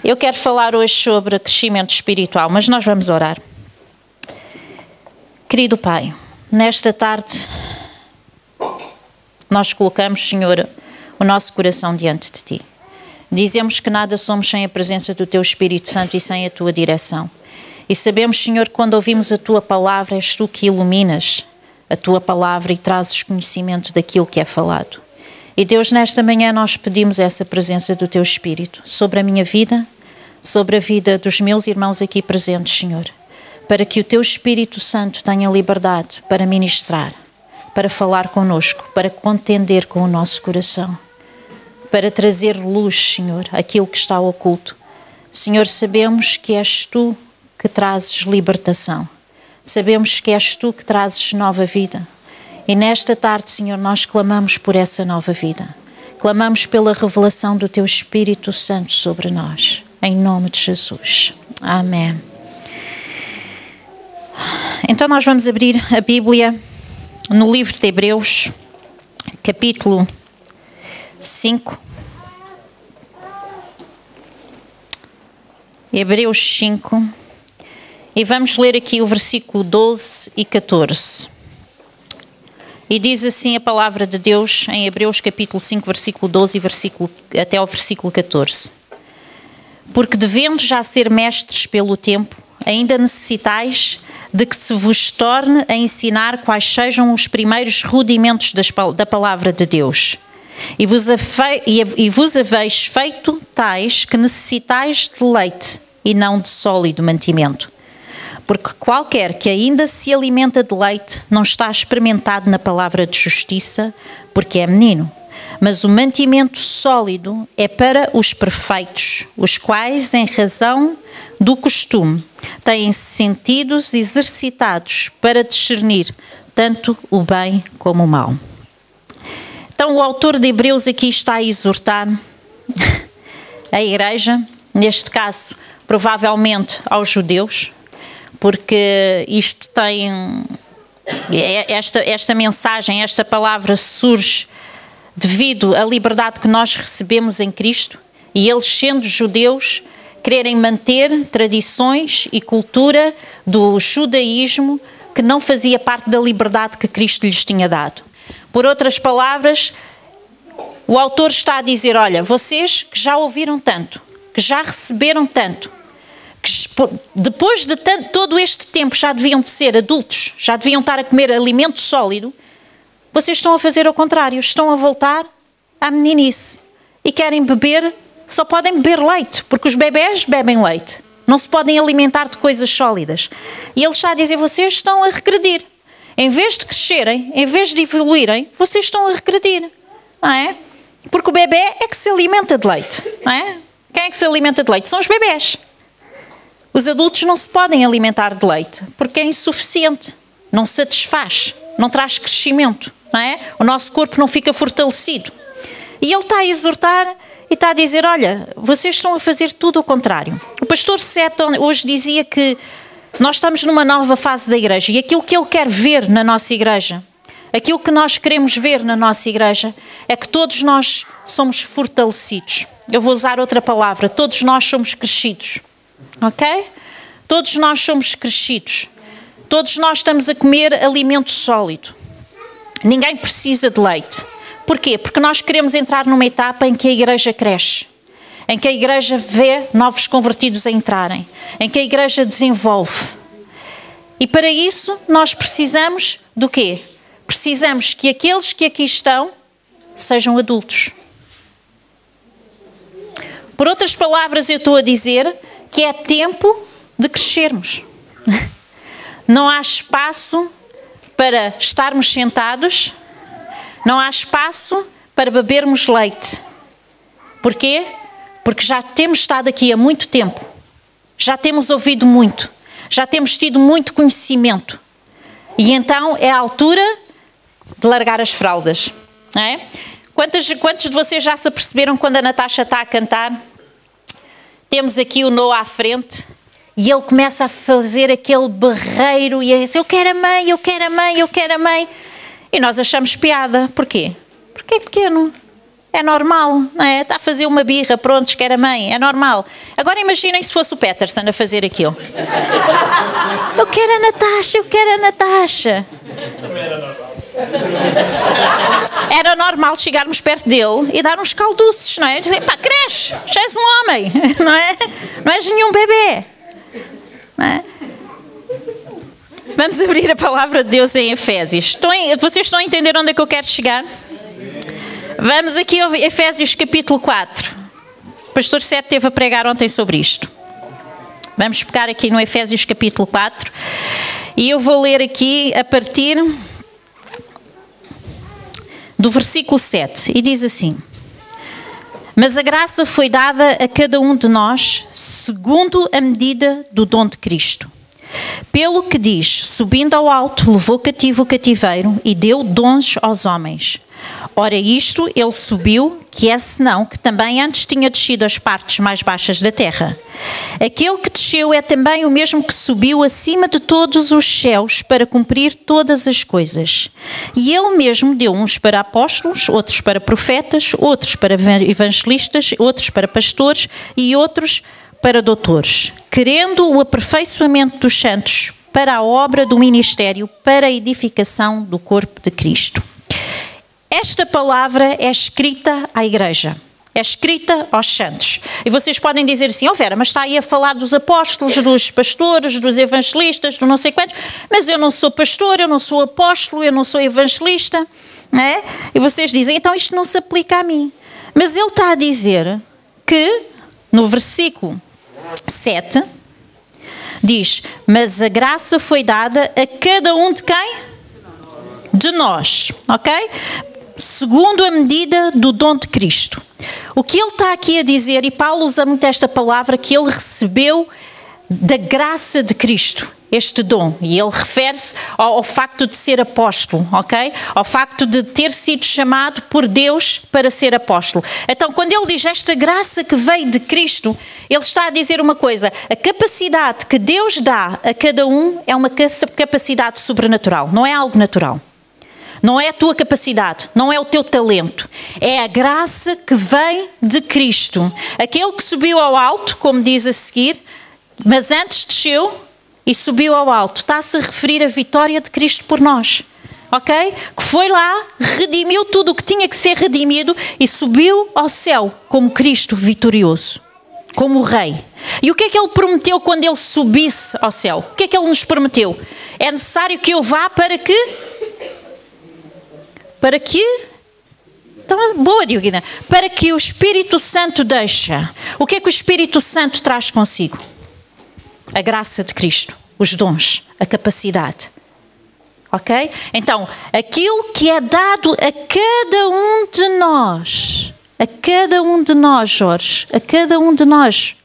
Eu quero falar hoje sobre crescimento espiritual, mas nós vamos orar. Querido Pai, nesta tarde nós colocamos, Senhor, o nosso coração diante de Ti. Dizemos que nada somos sem a presença do Teu Espírito Santo e sem a Tua direção. E sabemos, Senhor, que quando ouvimos a Tua palavra, és Tu que iluminas a Tua palavra e trazes conhecimento daquilo que é falado. E Deus, nesta manhã nós pedimos essa presença do Teu Espírito sobre a minha vida, sobre a vida dos meus irmãos aqui presentes, Senhor, para que o Teu Espírito Santo tenha liberdade para ministrar, para falar connosco, para contender com o nosso coração, para trazer luz, Senhor, àquilo que está oculto. Senhor, sabemos que és Tu que trazes libertação, sabemos que és Tu que trazes nova vida. E nesta tarde, Senhor, nós clamamos por essa nova vida. Clamamos pela revelação do Teu Espírito Santo sobre nós. Em nome de Jesus. Amém. Então nós vamos abrir a Bíblia no livro de Hebreus, capítulo 5. Hebreus 5. E vamos ler aqui o versículo 12 e 14. E diz assim a palavra de Deus em Hebreus capítulo 5, versículo 12 e até ao versículo 14. Porque devendo já ser mestres pelo tempo, ainda necessitais de que se vos torne a ensinar quais sejam os primeiros rudimentos da palavra de Deus. E vos haveis feito tais que necessitais de leite e não de sólido mantimento. Porque qualquer que ainda se alimenta de leite não está experimentado na palavra de justiça, porque é menino. Mas o mantimento sólido é para os perfeitos, os quais, em razão do costume, têm sentidos exercitados para discernir tanto o bem como o mal. Então o autor de Hebreus aqui está a exortar a igreja, neste caso provavelmente aos judeus, porque isto tem, esta mensagem, esta palavra surge devido à liberdade que nós recebemos em Cristo e eles, sendo judeus, quererem manter tradições e cultura do judaísmo que não fazia parte da liberdade que Cristo lhes tinha dado. Por outras palavras, o autor está a dizer, olha, vocês que já ouviram tanto, que já receberam tanto, que depois de todo este tempo já deviam de ser adultos, já deviam estar a comer alimento sólido, vocês estão a fazer o contrário, estão a voltar à meninice e querem beber, só podem beber leite, porque os bebés bebem leite, não se podem alimentar de coisas sólidas. E ele está a dizer, vocês estão a regredir. Em vez de crescerem, em vez de evoluírem, vocês estão a regredir, não é? Porque o bebê é que se alimenta de leite, não é? Quem é que se alimenta de leite? São os bebés. Os adultos não se podem alimentar de leite, porque é insuficiente, não satisfaz, não traz crescimento. Não é? O nosso corpo não fica fortalecido. E ele está a exortar e está a dizer, olha, vocês estão a fazer tudo o contrário. O pastor Seton hoje dizia que nós estamos numa nova fase da igreja e aquilo que ele quer ver na nossa igreja, aquilo que nós queremos ver na nossa igreja é que todos nós somos fortalecidos. Eu vou usar outra palavra, todos nós somos crescidos. Ok? Todos nós somos crescidos. Todos nós estamos a comer alimento sólido. Ninguém precisa de leite. Porquê? Porque nós queremos entrar numa etapa em que a igreja cresce, em que a igreja vê novos convertidos a entrarem, em que a igreja desenvolve. E para isso nós precisamos do quê? Precisamos que aqueles que aqui estão sejam adultos. Por outras palavras, eu estou a dizer que é tempo de crescermos. Não há espaço para estarmos sentados, não há espaço para bebermos leite. Porquê? Porque já temos estado aqui há muito tempo, já temos ouvido muito, já temos tido muito conhecimento. E então é a altura de largar as fraldas. Não é? Quantos de vocês já se aperceberam quando a Natasha está a cantar? Temos aqui o Noah à frente. E ele começa a fazer aquele berreiro e a dizer, eu quero a mãe, eu quero a mãe, eu quero a mãe. E nós achamos piada. Porquê? Porque é pequeno. É normal, não é? Está a fazer uma birra, pronto, quer a mãe, é normal. Agora imaginem se fosse o Peterson a fazer aquilo. Eu quero a Natasha, eu quero a Natasha. Também era normal. Era normal chegarmos perto dele e dar uns calduços, não é? Dizer, pá, cresce, já és um homem, não é? Não és nenhum bebê. Não é? Vamos abrir a palavra de Deus em Efésios. Vocês estão a entender onde é que eu quero chegar? Vamos aqui ao Efésios capítulo 4. O pastor Sete esteve a pregar ontem sobre isto. Vamos pegar aqui no Efésios capítulo 4 e eu vou ler aqui a partir do versículo 7 e diz assim: mas a graça foi dada a cada um de nós segundo a medida do dom de Cristo. Pelo que diz, subindo ao alto, levou cativo o cativeiro e deu dons aos homens. Ora isto, ele subiu, que é senão que também antes tinha descido às partes mais baixas da terra. Aquele que desceu é também o mesmo que subiu acima de todos os céus para cumprir todas as coisas. E ele mesmo deu uns para apóstolos, outros para profetas, outros para evangelistas, outros para pastores e outros para doutores, querendo o aperfeiçoamento dos santos para a obra do ministério, para a edificação do corpo de Cristo. Esta palavra é escrita à igreja, é escrita aos santos. E vocês podem dizer assim, Vera, mas está aí a falar dos apóstolos, dos pastores, dos evangelistas, do não sei quantos, mas eu não sou pastor, eu não sou apóstolo, eu não sou evangelista, não é? E vocês dizem, então isto não se aplica a mim. Mas ele está a dizer que, no versículo 7, diz, mas a graça foi dada a cada um de quem? De nós, ok? Segundo a medida do dom de Cristo. O que ele está aqui a dizer, e Paulo usa muito esta palavra, que ele recebeu da graça de Cristo, este dom. E ele refere-se ao facto de ser apóstolo, ok? Ao facto de ter sido chamado por Deus para ser apóstolo. Então, quando ele diz esta graça que veio de Cristo, ele está a dizer uma coisa, a capacidade que Deus dá a cada um é uma capacidade sobrenatural, não é algo natural. Não é a tua capacidade, não é o teu talento. É a graça que vem de Cristo. Aquele que subiu ao alto, como diz a seguir, mas antes desceu e subiu ao alto. Está-se a referir à vitória de Cristo por nós. Ok? Que foi lá, redimiu tudo o que tinha que ser redimido e subiu ao céu como Cristo vitorioso. Como Rei. E o que é que ele prometeu quando ele subisse ao céu? O que é que ele nos prometeu? É necessário que eu vá para que... Então, boa, Dioguina. Para que o Espírito Santo deixa. O que é que o Espírito Santo traz consigo? A graça de Cristo, os dons, a capacidade. Ok? Então, aquilo que é dado a cada um de nós, Jorge, a cada um de nós,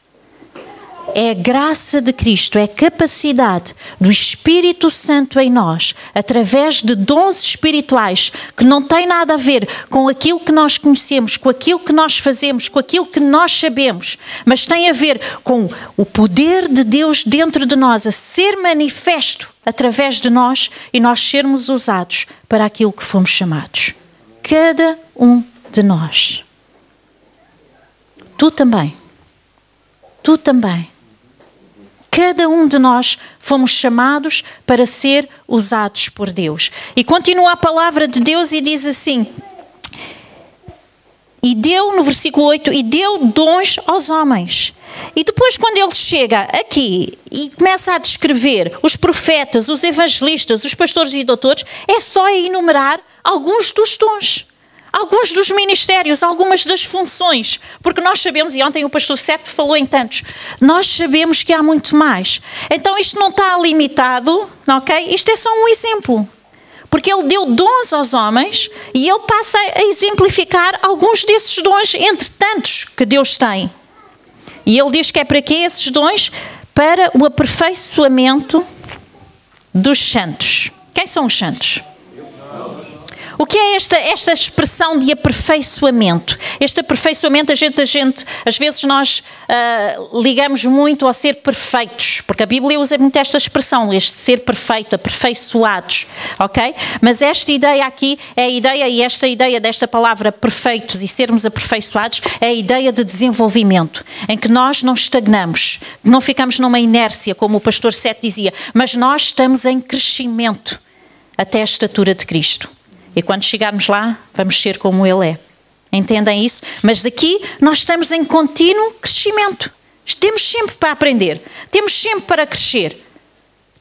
é a graça de Cristo, é a capacidade do Espírito Santo em nós, através de dons espirituais que não têm nada a ver com aquilo que nós conhecemos, com aquilo que nós fazemos, com aquilo que nós sabemos, mas tem a ver com o poder de Deus dentro de nós, a ser manifesto através de nós e nós sermos usados para aquilo que fomos chamados. Cada um de nós. Tu também. Tu também. Cada um de nós fomos chamados para ser usados por Deus. E continua a palavra de Deus e diz assim, e deu, no versículo 8, e deu dons aos homens. E depois quando ele chega aqui e começa a descrever os profetas, os evangelistas, os pastores e doutores, é só enumerar alguns dos dons. Alguns dos ministérios, algumas das funções, porque nós sabemos, e ontem o pastor Sete falou em tantos, nós sabemos que há muito mais. Então isto não está limitado, ok? Isto é só um exemplo. Porque ele deu dons aos homens e ele passa a exemplificar alguns desses dons entre tantos que Deus tem. E ele diz que é para quê esses dons? Para o aperfeiçoamento dos santos. Quem são os santos? O que é esta expressão de aperfeiçoamento? Este aperfeiçoamento, às vezes nós ligamos muito ao ser perfeitos, porque a Bíblia usa muito esta expressão, este ser perfeito, aperfeiçoados, ok? Mas esta ideia aqui é a ideia, e esta ideia desta palavra perfeitos e sermos aperfeiçoados, é a ideia de desenvolvimento, em que nós não estagnamos, não ficamos numa inércia, como o pastor Seth dizia, mas nós estamos em crescimento até a estatura de Cristo. E quando chegarmos lá, vamos ser como Ele é. Entendem isso? Mas daqui nós estamos em contínuo crescimento. Temos sempre para aprender. Temos sempre para crescer.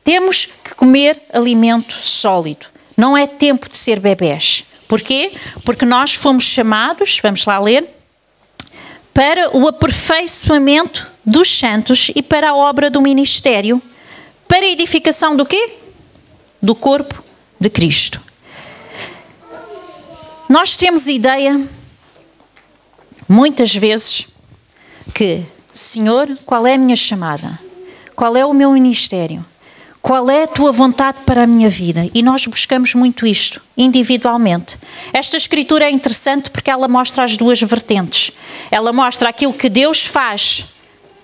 Temos que comer alimento sólido. Não é tempo de ser bebés. Porquê? Porque nós fomos chamados, vamos lá ler, para o aperfeiçoamento dos santos e para a obra do ministério. Para a edificação do quê? Do corpo de Cristo. Nós temos ideia, muitas vezes, que, Senhor, qual é a minha chamada? Qual é o meu ministério? Qual é a tua vontade para a minha vida? E nós buscamos muito isto, individualmente. Esta escritura é interessante porque ela mostra as duas vertentes. Ela mostra aquilo que Deus faz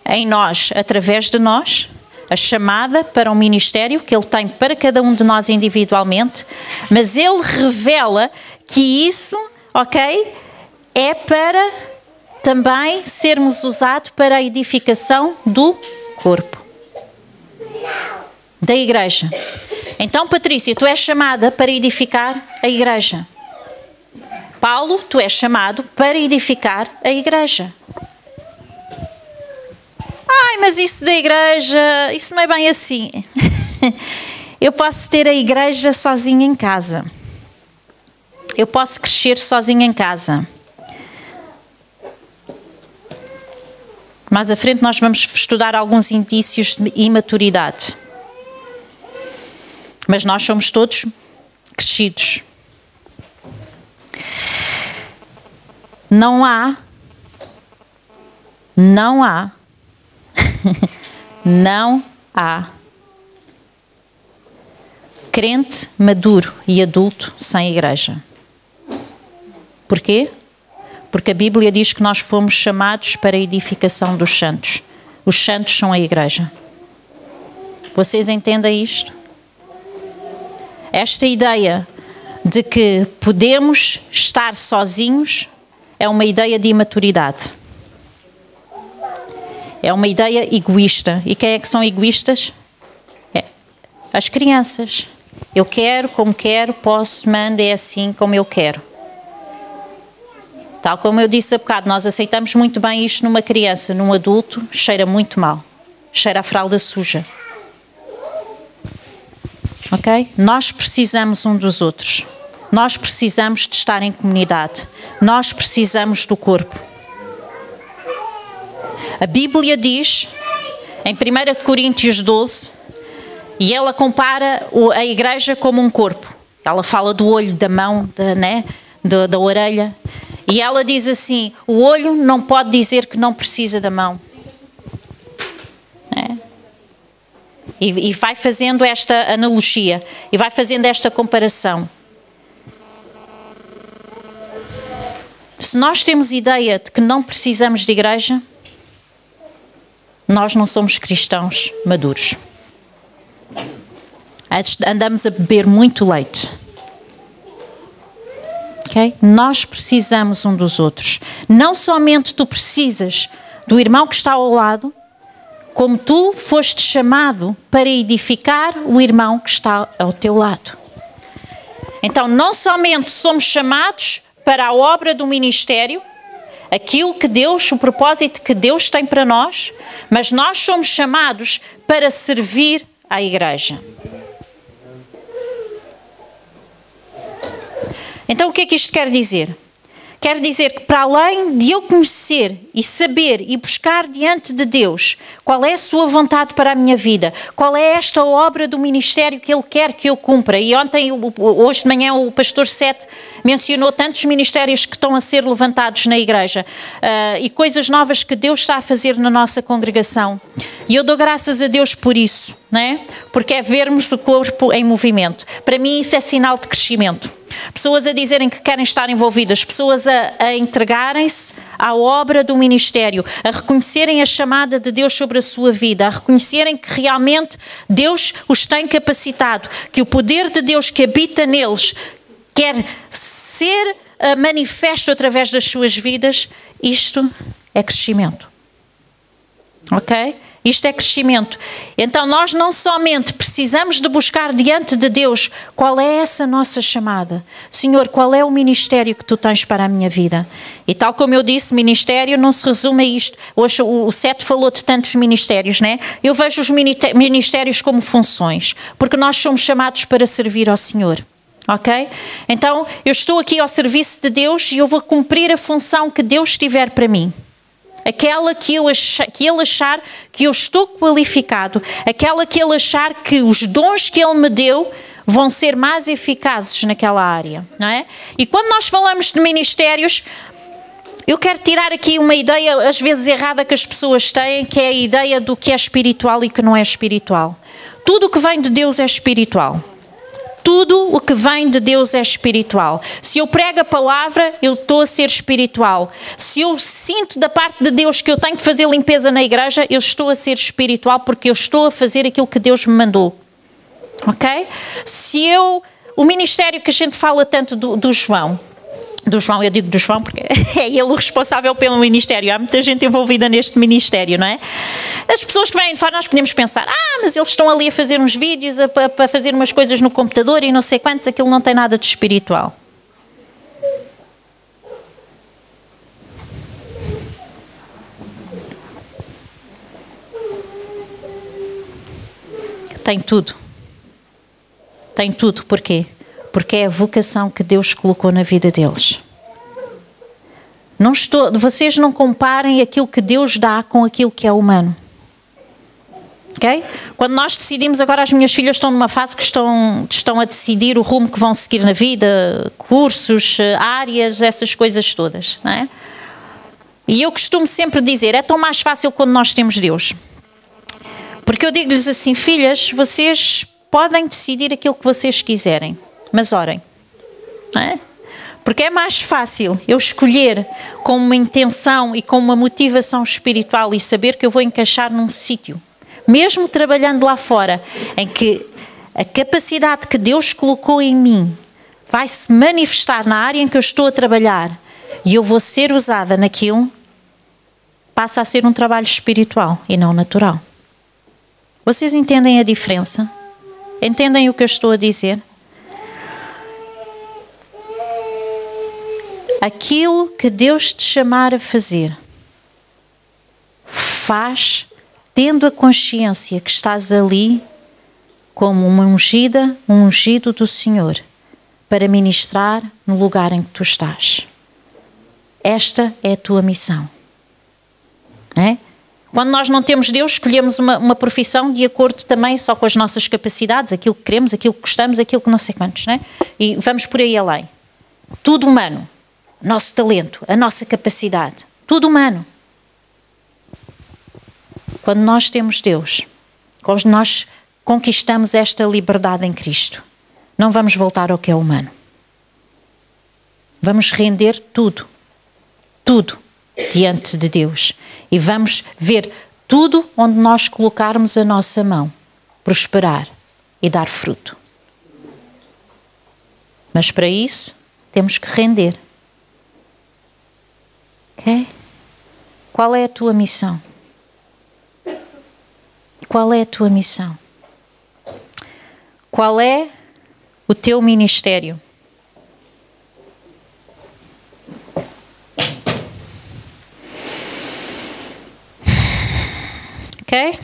em nós, através de nós, a chamada para um ministério que Ele tem para cada um de nós individualmente, mas Ele revela que isso, ok, é para também sermos usados para a edificação do corpo, da igreja. Então, Patrícia, tu és chamada para edificar a igreja. Paulo, tu és chamado para edificar a igreja. Ai, mas isso da igreja, isso não é bem assim. Eu posso ter a igreja sozinha em casa. Eu posso crescer sozinha em casa. Mais à frente nós vamos estudar alguns indícios de imaturidade. Mas nós somos todos crescidos. Não há crente maduro e adulto sem igreja. Porquê? Porque a Bíblia diz que nós fomos chamados para a edificação dos santos. Os santos são a igreja. Vocês entendem isto? Esta ideia de que podemos estar sozinhos é uma ideia de imaturidade. É uma ideia egoísta. E quem é que são egoístas? As crianças. Eu quero, como quero, posso, mando, é assim como eu quero. Tal como eu disse há bocado, nós aceitamos muito bem isto numa criança, num adulto, cheira muito mal. Cheira a fralda suja. Ok? Nós precisamos um dos outros. Nós precisamos de estar em comunidade. Nós precisamos do corpo. A Bíblia diz, em 1 Coríntios 12, e ela compara a igreja como um corpo. Ela fala do olho, da mão, da orelha. E ela diz assim, o olho não pode dizer que não precisa da mão. E vai fazendo esta analogia, e vai fazendo esta comparação. Se nós temos ideia de que não precisamos de igreja, nós não somos cristãos maduros. Andamos a beber muito leite. Okay? Nós precisamos um dos outros. Não somente tu precisas do irmão que está ao lado, como tu foste chamado para edificar o irmão que está ao teu lado. Então, não somente somos chamados para a obra do ministério, aquilo que Deus, o propósito que Deus tem para nós, mas nós somos chamados para servir à igreja. Então, o que é que isto quer dizer? Quer dizer que, para além de eu conhecer e saber e buscar diante de Deus qual é a sua vontade para a minha vida, qual é esta obra do ministério que Ele quer que eu cumpra, e hoje de manhã o pastor Seth mencionou tantos ministérios que estão a ser levantados na igreja e coisas novas que Deus está a fazer na nossa congregação. E eu dou graças a Deus por isso, não é? Porque é vermos o corpo em movimento. Para mim isso é sinal de crescimento. pessoas a dizerem que querem estar envolvidas, pessoas a entregarem-se à obra do ministério, a reconhecerem a chamada de Deus sobre a sua vida, a reconhecerem que realmente Deus os tem capacitado, que o poder de Deus que habita neles quer ser manifesto através das suas vidas. Isto é crescimento. Ok? Isto é crescimento. Então nós não somente precisamos de buscar diante de Deus qual é essa nossa chamada. Senhor, qual é o ministério que Tu tens para a minha vida? E tal como eu disse, ministério não se resume a isto. Hoje o Sete falou de tantos ministérios, né? Eu vejo os ministérios como funções, porque nós somos chamados para servir ao Senhor. Ok? Então eu estou aqui ao serviço de Deus e eu vou cumprir a função que Deus tiver para mim. Aquela que Ele achar que eu estou qualificado, aquela que Ele achar que os dons que Ele me deu vão ser mais eficazes naquela área, não é? E quando nós falamos de ministérios, eu quero tirar aqui uma ideia, às vezes errada, que as pessoas têm, que é a ideia do que é espiritual e que não é espiritual. Tudo o que vem de Deus é espiritual. Tudo o que vem de Deus é espiritual. Se eu prego a palavra, eu estou a ser espiritual. Se eu sinto da parte de Deus que eu tenho que fazer limpeza na igreja, eu estou a ser espiritual porque eu estou a fazer aquilo que Deus me mandou. Ok? O ministério que a gente fala tanto do João, eu digo do João porque é ele o responsável pelo ministério. Há muita gente envolvida neste ministério, não é? As pessoas que vêm de fora, nós podemos pensar, mas eles estão ali a fazer uns vídeos, para fazer umas coisas no computador e não sei quantos, aquilo não tem nada de espiritual. Tem tudo. Tem tudo. Porquê? Porque é a vocação que Deus colocou na vida deles. Vocês não comparem aquilo que Deus dá com aquilo que é humano. Okay? Quando nós decidimos, agora as minhas filhas estão numa fase que estão a decidir o rumo que vão seguir na vida, cursos, áreas, essas coisas todas. Não é? E eu costumo sempre dizer, é tão mais fácil quando nós temos Deus. Porque eu digo-lhes assim, filhas, vocês podem decidir aquilo que vocês quiserem, mas orem. Não é? Porque é mais fácil eu escolher com uma intenção e com uma motivação espiritual e saber que eu vou encaixar num sítio, mesmo trabalhando lá fora, em que a capacidade que Deus colocou em mim vai se manifestar na área em que eu estou a trabalhar e eu vou ser usada naquilo, passa a ser um trabalho espiritual e não natural. Vocês entendem a diferença? Entendem o que eu estou a dizer? Aquilo que Deus te chamar a fazer, faz tendo a consciência que estás ali como uma ungida, um ungido do Senhor, para ministrar no lugar em que tu estás. Esta é a tua missão. Não é? Quando nós não temos Deus, escolhemos uma profissão de acordo também só com as nossas capacidades, aquilo que queremos, aquilo que gostamos, aquilo que não sei quantos, não é? E vamos por aí além. Tudo humano. Nosso talento, a nossa capacidade. Tudo humano. Quando nós temos Deus, quando nós conquistamos esta liberdade em Cristo, não vamos voltar ao que é humano. Vamos render tudo diante de Deus. E vamos ver tudo onde nós colocarmos a nossa mão prosperar e dar fruto. Mas para isso, temos que render. Ok? Qual é a tua missão? Qual é a tua missão? Qual é o teu ministério? Ok?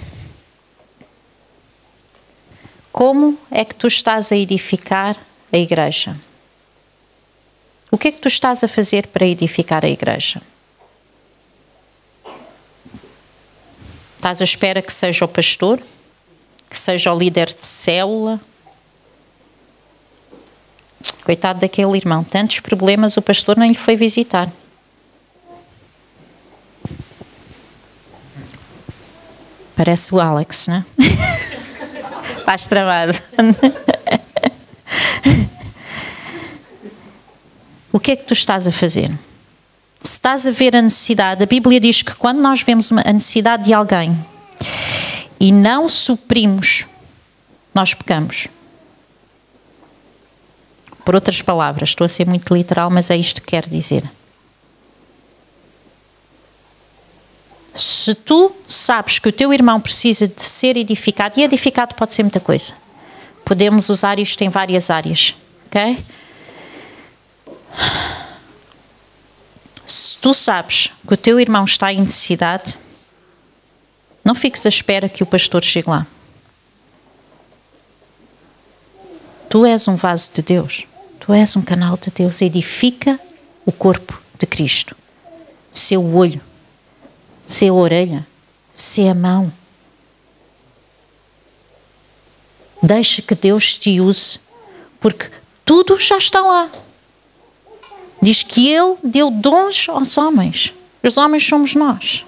Como é que tu estás a edificar a igreja? O que é que tu estás a fazer para edificar a igreja? Estás à espera que seja o pastor? Que seja o líder de célula? Coitado daquele irmão, tantos problemas, o pastor nem lhe foi visitar. Parece o Alex, não é? Estás tramado. o que é que tu estás a fazer? Se estás a ver a necessidade, a Bíblia diz que quando nós vemos a necessidade de alguém e não suprimos, nós pecamos. Por outras palavras, estou a ser muito literal, mas é isto que quero dizer. Se tu sabes que o teu irmão precisa de ser edificado, e edificado pode ser muita coisa. Podemos usar isto em várias áreas, ok? Se tu sabes que o teu irmão está em necessidade, não fiques à espera que o pastor chegue lá. Tu és um vaso de Deus. Tu és um canal de Deus. Edifica o corpo de Cristo. Seu olho, ser a orelha, ser a mão. Deixa que Deus te use, porque tudo já está lá. Diz que Ele deu dons aos homens. Os homens somos nós.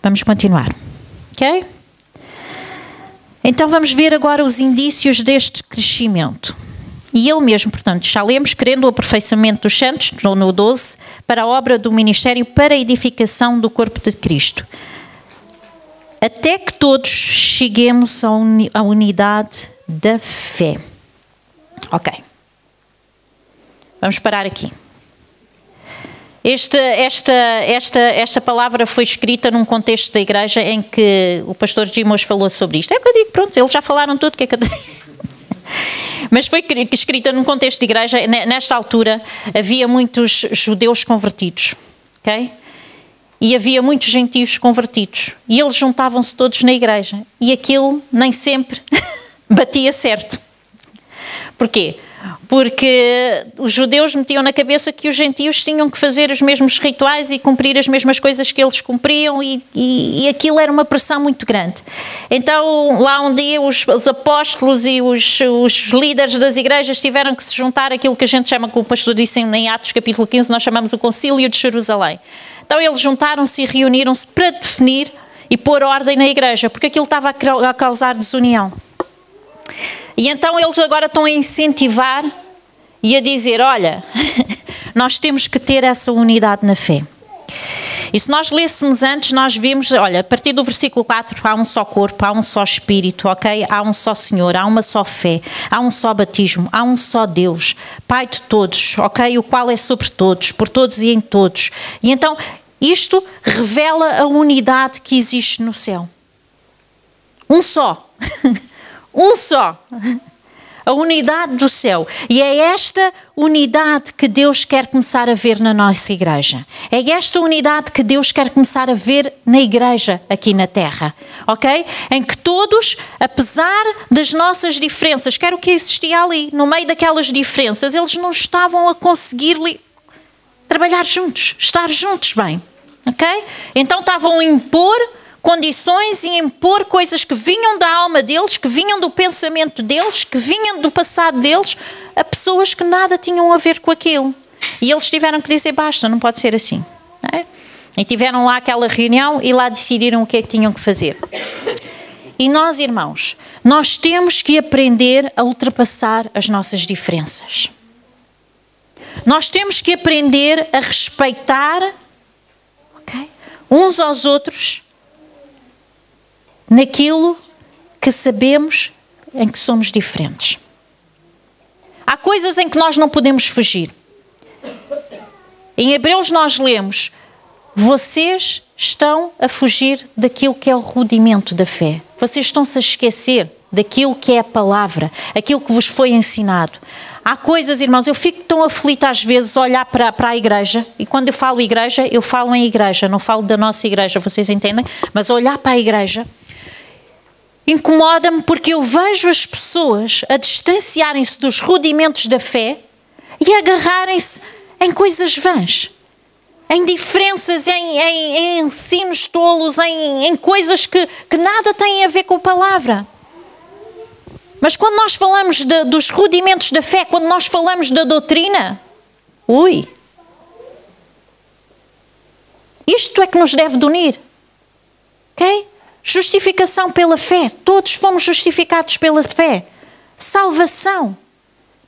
Vamos continuar, ok? Então vamos ver agora os indícios deste crescimento. E ele mesmo, portanto, já lemos, querendo o aperfeiçoamento dos santos, no 12, para a obra do ministério, para a edificação do corpo de Cristo. Até que todos cheguemos à unidade da fé. Ok. Vamos parar aqui. Esta palavra foi escrita num contexto da igreja em que o pastor Jimos falou sobre isto. É que eu digo, pronto, eles já falaram tudo, o que é que eu digo? Mas foi escrita num contexto de igreja. Nesta altura havia muitos judeus convertidos, ok? E havia muitos gentios convertidos. E eles juntavam-se todos na igreja. E aquilo nem sempre batia certo. Porquê? Porque os judeus metiam na cabeça que os gentios tinham que fazer os mesmos rituais e cumprir as mesmas coisas que eles cumpriam, e aquilo era uma pressão muito grande. Então, lá um dia, os apóstolos e os líderes das igrejas tiveram que se juntar àquilo que a gente chama, como o pastor disse em Atos capítulo 15, nós chamamos o Concílio de Jerusalém. Então, eles juntaram-se e reuniram-se para definir e pôr ordem na igreja, porque aquilo estava a causar desunião. E então eles agora estão a incentivar e a dizer, olha, nós temos que ter essa unidade na fé. E se nós lêssemos antes, nós vimos, olha, a partir do versículo 4, há um só corpo, há um só Espírito, ok? Há um só Senhor, há uma só fé, há um só batismo, há um só Deus, Pai de todos, ok? O qual é sobre todos, por todos e em todos. E então, isto revela a unidade que existe no céu. Um só. Um só. A unidade do céu. E é esta unidade que Deus quer começar a ver na nossa igreja. É esta unidade que Deus quer começar a ver na igreja aqui na terra. Ok? Em que todos, apesar das nossas diferenças, que era o que existia ali, no meio daquelas diferenças, eles não estavam a conseguir trabalhar juntos, estar juntos bem. Ok? Então estavam a impor condições e impor coisas que vinham da alma deles, que vinham do pensamento deles, que vinham do passado deles, a pessoas que nada tinham a ver com aquilo. E eles tiveram que dizer, basta, não pode ser assim. Não é? E tiveram lá aquela reunião e lá decidiram o que é que tinham que fazer. E nós, irmãos, nós temos que aprender a ultrapassar as nossas diferenças. Nós temos que aprender a respeitar, okay, uns aos outros, naquilo que sabemos em que somos diferentes. Há coisas em que nós não podemos fugir. Em Hebreus nós lemos, vocês estão a fugir daquilo que é o rudimento da fé. Vocês estão-se a esquecer daquilo que é a palavra, aquilo que vos foi ensinado. Há coisas, irmãos, eu fico tão aflita às vezes a olhar para a igreja, e quando eu falo igreja, eu falo em igreja, não falo da nossa igreja, vocês entendem? Mas olhar para a igreja incomoda-me, porque eu vejo as pessoas a distanciarem-se dos rudimentos da fé e a agarrarem-se em coisas vãs, em diferenças, em ensinos tolos, em coisas que nada têm a ver com a palavra. Mas quando nós falamos dos rudimentos da fé, quando nós falamos da doutrina, isto é que nos deve de unir, ok? Justificação pela fé. Todos fomos justificados pela fé. Salvação.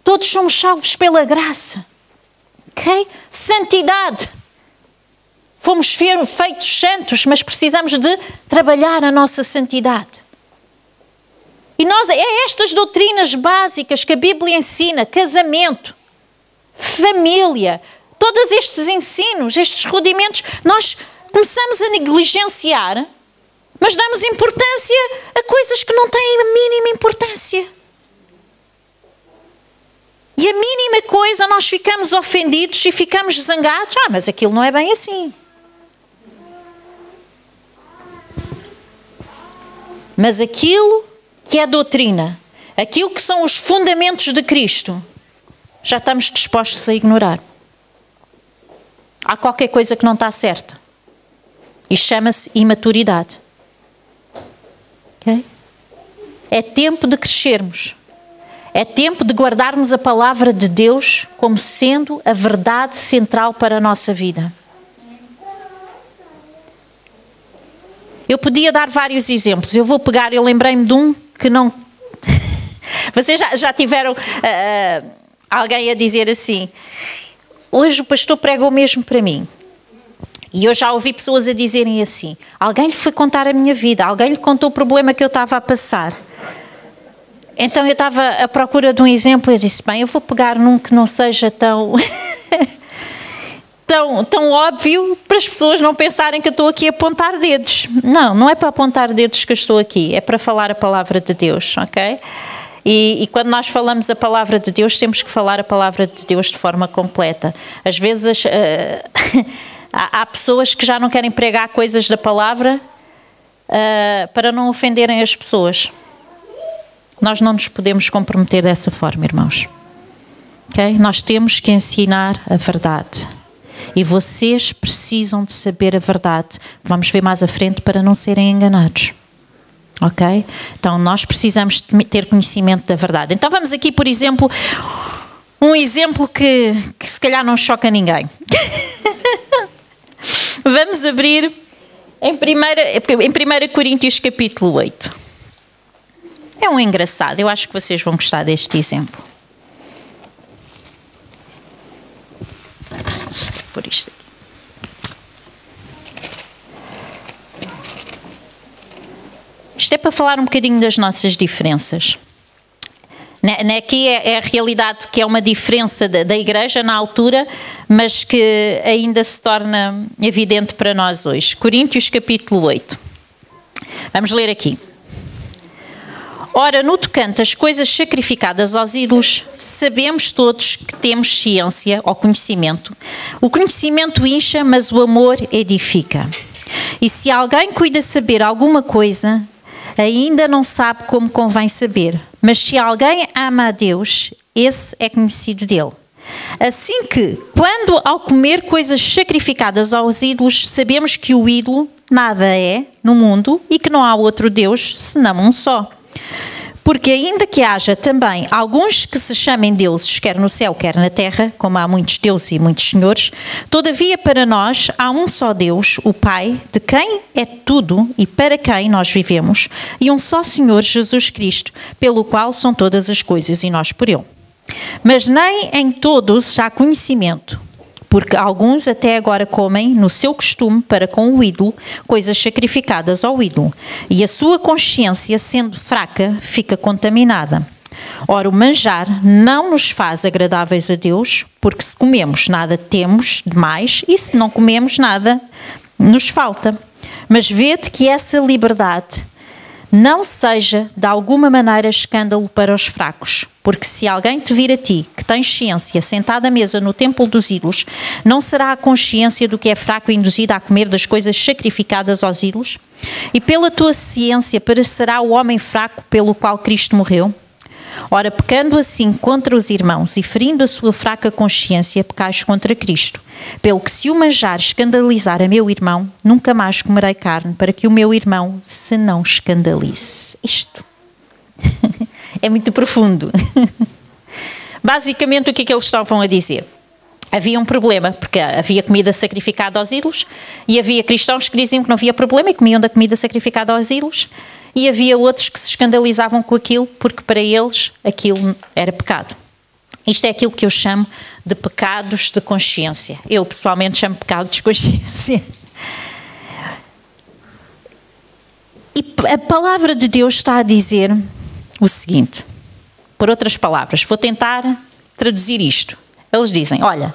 Todos somos salvos pela graça. Ok? Santidade. Fomos feitos santos, mas precisamos de trabalhar a nossa santidade. E é estas doutrinas básicas que a Bíblia ensina: casamento, família, todos estes ensinos, estes rudimentos, nós começamos a negligenciar, mas damos importância a coisas que não têm a mínima importância. E a mínima coisa nós ficamos ofendidos e ficamos zangados. Mas aquilo não é bem assim. Mas aquilo que é doutrina, aquilo que são os fundamentos de Cristo, já estamos dispostos a ignorar. Há qualquer coisa que não está certa. E chama-se imaturidade. Okay? É tempo de crescermos. É tempo de guardarmos a palavra de Deus como sendo a verdade central para a nossa vida. Eu podia dar vários exemplos. Eu lembrei-me de um que não... Vocês já tiveram alguém a dizer assim: hoje o pastor pregou mesmo para mim. E eu já ouvi pessoas a dizerem assim: alguém lhe foi contar a minha vida, alguém lhe contou o problema que eu estava a passar. Então eu estava à procura de um exemplo e eu disse: bem, eu vou pegar num que não seja tão... tão óbvio, para as pessoas não pensarem que eu estou aqui a apontar dedos. Não é para apontar dedos que eu estou aqui, é para falar a palavra de Deus, ok? E quando nós falamos a palavra de Deus, temos que falar a palavra de Deus de forma completa. Às vezes há pessoas que já não querem pregar coisas da palavra para não ofenderem as pessoas. Nós não nos podemos comprometer dessa forma, irmãos. Okay? Nós temos que ensinar a verdade. E vocês precisam de saber a verdade. Vamos ver mais à frente para não serem enganados. Ok? Então, nós precisamos ter conhecimento da verdade. Então, vamos aqui, por exemplo, um exemplo que se calhar não choca ninguém. Vamos abrir em 1 Coríntios capítulo 8. É um engraçado. Eu acho que vocês vão gostar deste exemplo. Por isto aqui. Isto é para falar um bocadinho das nossas diferenças. Aqui é a realidade que é uma diferença da igreja na altura, mas que ainda se torna evidente para nós hoje. Coríntios capítulo 8. Vamos ler aqui. Ora, no tocante às coisas sacrificadas aos ídolos, sabemos todos que temos ciência ou conhecimento. O conhecimento incha, mas o amor edifica. E se alguém cuida saber alguma coisa, ainda não sabe como convém saber. Mas se alguém ama a Deus, esse é conhecido dele. Assim que, quando ao comer coisas sacrificadas aos ídolos, sabemos que o ídolo nada é no mundo e que não há outro Deus senão um só. Porque ainda que haja também alguns que se chamem deuses, quer no céu, quer na terra, como há muitos deuses e muitos senhores, todavia para nós há um só Deus, o Pai, de quem é tudo e para quem nós vivemos, e um só Senhor, Jesus Cristo, pelo qual são todas as coisas e nós por Ele. Mas nem em todos há conhecimento, porque alguns até agora comem, no seu costume, para com o ídolo, coisas sacrificadas ao ídolo, e a sua consciência, sendo fraca, fica contaminada. Ora, o manjar não nos faz agradáveis a Deus, porque se comemos, nada temos de mais, e se não comemos, nada nos falta. Mas vede que essa liberdade não seja, de alguma maneira, escândalo para os fracos. Porque se alguém te vir a ti, que tens ciência, sentado à mesa no templo dos ídolos, não será a consciência do que é fraco induzido a comer das coisas sacrificadas aos ídolos? E pela tua ciência parecerá o homem fraco pelo qual Cristo morreu? Ora, pecando assim contra os irmãos e ferindo a sua fraca consciência, pecais contra Cristo. Pelo que se o manjar escandalizar a meu irmão, nunca mais comerei carne, para que o meu irmão se não escandalize. Isto é muito profundo. Basicamente, o que é que eles estavam a dizer? Havia um problema, porque havia comida sacrificada aos ídolos, e havia cristãos que diziam que não havia problema e comiam da comida sacrificada aos ídolos, e havia outros que se escandalizavam com aquilo, porque para eles aquilo era pecado. Isto é aquilo que eu chamo de pecados de consciência. Eu pessoalmente chamo pecado de consciência. E a palavra de Deus está a dizer o seguinte, por outras palavras, vou tentar traduzir isto. Eles dizem, olha,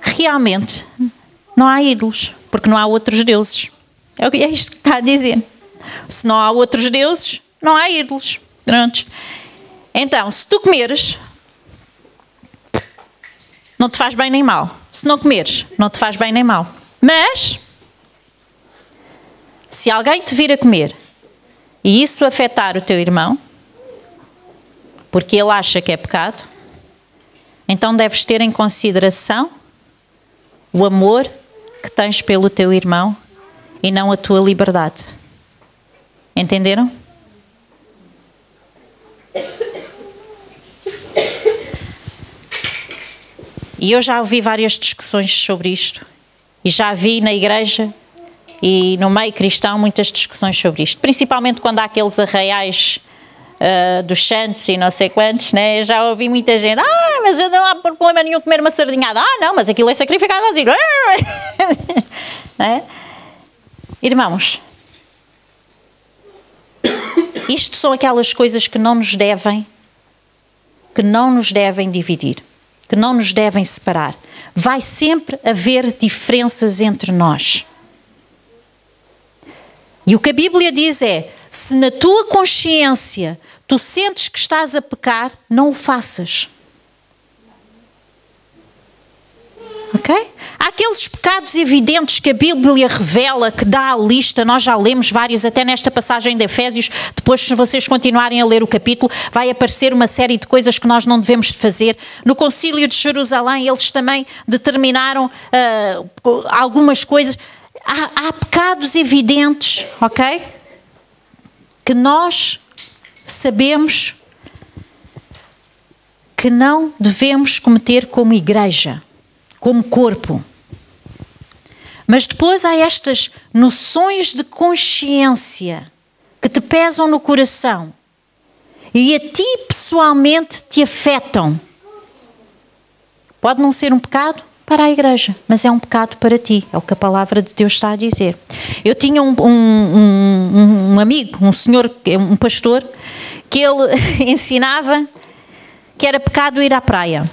realmente não há ídolos, porque não há outros deuses. É isto que está a dizer. Se não há outros deuses, não há ídolos. Pronto. Então, se tu comeres, não te faz bem nem mal. Se não comeres, não te faz bem nem mal. Mas, se alguém te vir a comer e isso afetar o teu irmão, porque ele acha que é pecado, então deves ter em consideração o amor que tens pelo teu irmão e não a tua liberdade. Entenderam? E eu já ouvi várias discussões sobre isto. E já vi na igreja e no meio cristão muitas discussões sobre isto. Principalmente quando há aqueles arraiais dos santos e não sei quantos, né? Eu já ouvi muita gente, mas não há problema nenhum comer uma sardinhada. Não, mas aquilo é sacrificado assim. Né? Irmãos, isto são aquelas coisas que não nos devem dividir, que não nos devem separar. Vai sempre haver diferenças entre nós. E o que a Bíblia diz é, se na tua consciência tu sentes que estás a pecar, não o faças. Ok? Há aqueles pecados evidentes que a Bíblia revela, que dá a lista, nós já lemos vários, até nesta passagem de Efésios, depois se vocês continuarem a ler o capítulo, vai aparecer uma série de coisas que nós não devemos fazer. No Concílio de Jerusalém, eles também determinaram algumas coisas. Há pecados evidentes, ok? Que nós sabemos que não devemos cometer como igreja, como corpo. Mas depois há estas noções de consciência que te pesam no coração e a ti pessoalmente te afetam. Pode não ser um pecado para a igreja, mas é um pecado para ti. É o que a palavra de Deus está a dizer. Eu tinha um amigo, um senhor, um pastor, que ele ensinava que era pecado ir à praia.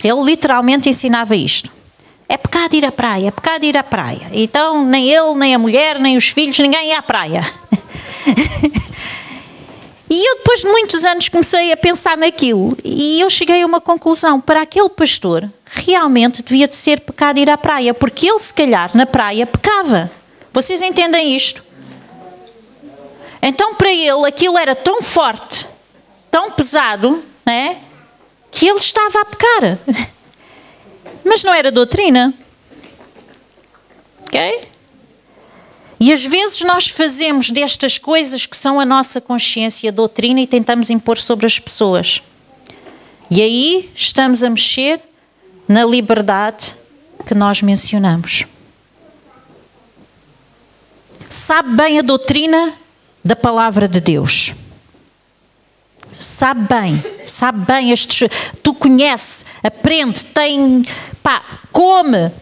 Ele literalmente ensinava isto. É pecado ir à praia, é pecado ir à praia. Então nem ele, nem a mulher, nem os filhos, ninguém ia à praia. E eu depois de muitos anos comecei a pensar naquilo e eu cheguei a uma conclusão. Para aquele pastor, realmente devia de ser pecado ir à praia, porque ele se calhar na praia pecava. Vocês entendem isto? Então para ele aquilo era tão forte, tão pesado, né, que ele estava a pecar. Mas não era doutrina. Ok? E às vezes nós fazemos destas coisas que são a nossa consciência doutrina e tentamos impor sobre as pessoas. E aí estamos a mexer na liberdade que nós mencionamos. Sabe bem a doutrina da palavra de Deus. Sabe bem estes, tu conheces, aprende, come,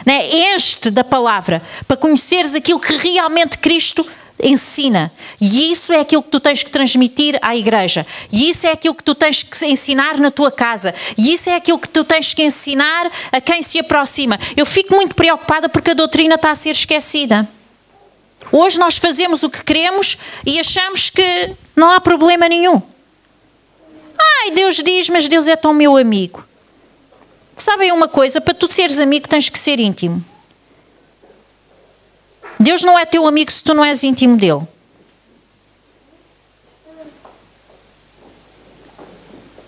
né? Enche-te da palavra para conheceres aquilo que realmente Cristo ensina. E isso é aquilo que tu tens que transmitir à igreja. E isso é aquilo que tu tens que ensinar na tua casa. E isso é aquilo que tu tens que ensinar a quem se aproxima. Eu fico muito preocupada porque a doutrina está a ser esquecida. Hoje nós fazemos o que queremos e achamos que não há problema nenhum. Ai, Deus diz, mas Deus é tão meu amigo. Sabem uma coisa? Para tu seres amigo tens que ser íntimo. Deus não é teu amigo se tu não és íntimo dele.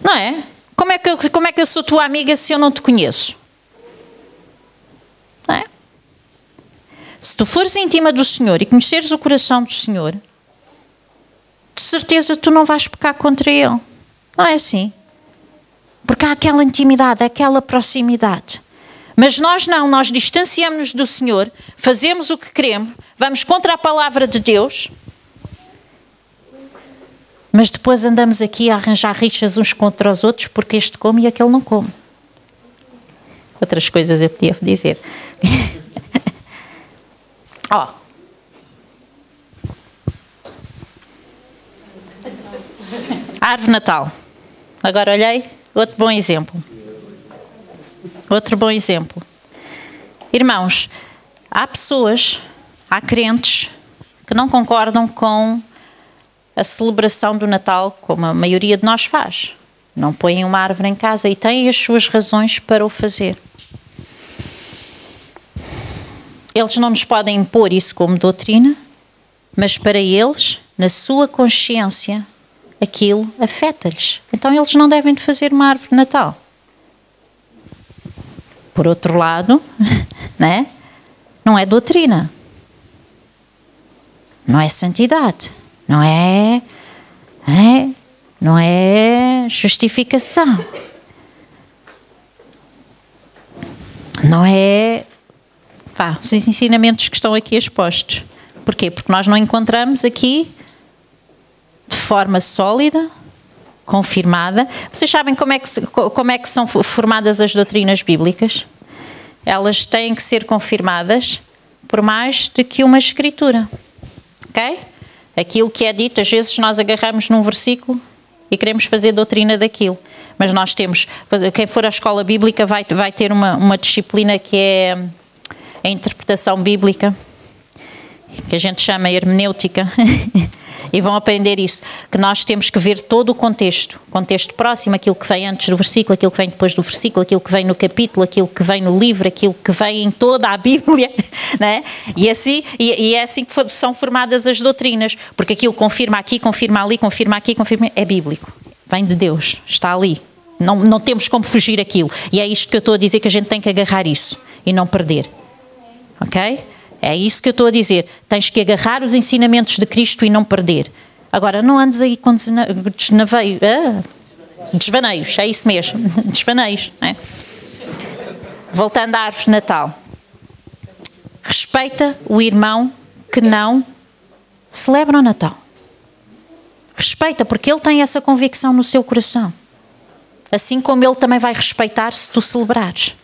Não é? Como é que eu sou tua amiga se eu não te conheço? Não é? Se tu fores íntima do Senhor e conheceres o coração do Senhor, de certeza tu não vais pecar contra Ele. Não é assim? Porque há aquela intimidade, aquela proximidade. Mas nós não, nós distanciamos-nos do Senhor, fazemos o que queremos, vamos contra a palavra de Deus, mas depois andamos aqui a arranjar rixas uns contra os outros porque este come e aquele não come. Outras coisas eu podia dizer. Ó. Árvore Natal. Agora olhei, outro bom exemplo. Outro bom exemplo. Irmãos, há pessoas, há crentes que não concordam com a celebração do Natal, como a maioria de nós faz. Não põem uma árvore em casa e têm as suas razões para o fazer. Eles não nos podem impor isso como doutrina, mas para eles, na sua consciência, aquilo afeta-lhes. Então eles não devem de fazer uma árvore de Natal. Por outro lado, né? Não é doutrina. Não é santidade. Não é justificação. Não é os ensinamentos que estão aqui expostos. Porquê? Porque nós não encontramos aqui de forma sólida, confirmada. Vocês sabem como é que são formadas as doutrinas bíblicas? Elas têm que ser confirmadas por mais do que uma escritura. Ok? Aquilo que é dito, às vezes nós agarramos num versículo e queremos fazer doutrina daquilo. Mas nós temos, quem for à escola bíblica vai ter uma disciplina que é a interpretação bíblica, que a gente chama hermenêutica, e vão aprender isso, que nós temos que ver todo o contexto próximo, aquilo que vem antes do versículo, aquilo que vem depois do versículo, aquilo que vem no capítulo, aquilo que vem no livro, aquilo que vem em toda a Bíblia, né? E é assim que são formadas as doutrinas, porque aquilo confirma aqui, confirma ali, confirma aqui, confirma... É bíblico, vem de Deus, está ali, não temos como fugir aquilo, e é isto que eu estou a dizer, que a gente tem que agarrar isso e não perder, ok? É isso que eu estou a dizer. Tens que agarrar os ensinamentos de Cristo e não perder. Agora, não andes aí com desvaneios. É isso mesmo. Desvaneios. Não é? Voltando à árvore de Natal. Respeita o irmão que não celebra o Natal. Respeita, porque ele tem essa convicção no seu coração. Assim como ele também vai respeitar se tu celebrares.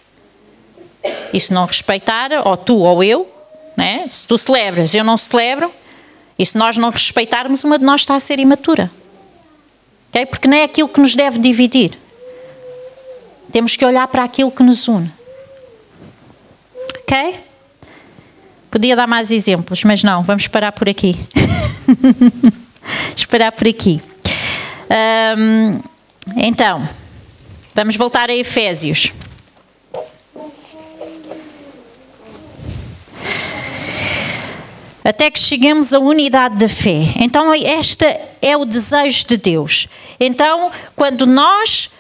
E se não respeitar, ou tu ou eu, né? Se tu celebras, eu não celebro, e se nós não respeitarmos, uma de nós está a ser imatura. Okay? Porque não é aquilo que nos deve dividir. Temos que olhar para aquilo que nos une. Ok? Podia dar mais exemplos, mas não, vamos parar por aqui. Vamos parar por aqui. Então, vamos voltar a Efésios. Até que cheguemos à unidade da fé. Então, este é o desejo de Deus. Então, quando nós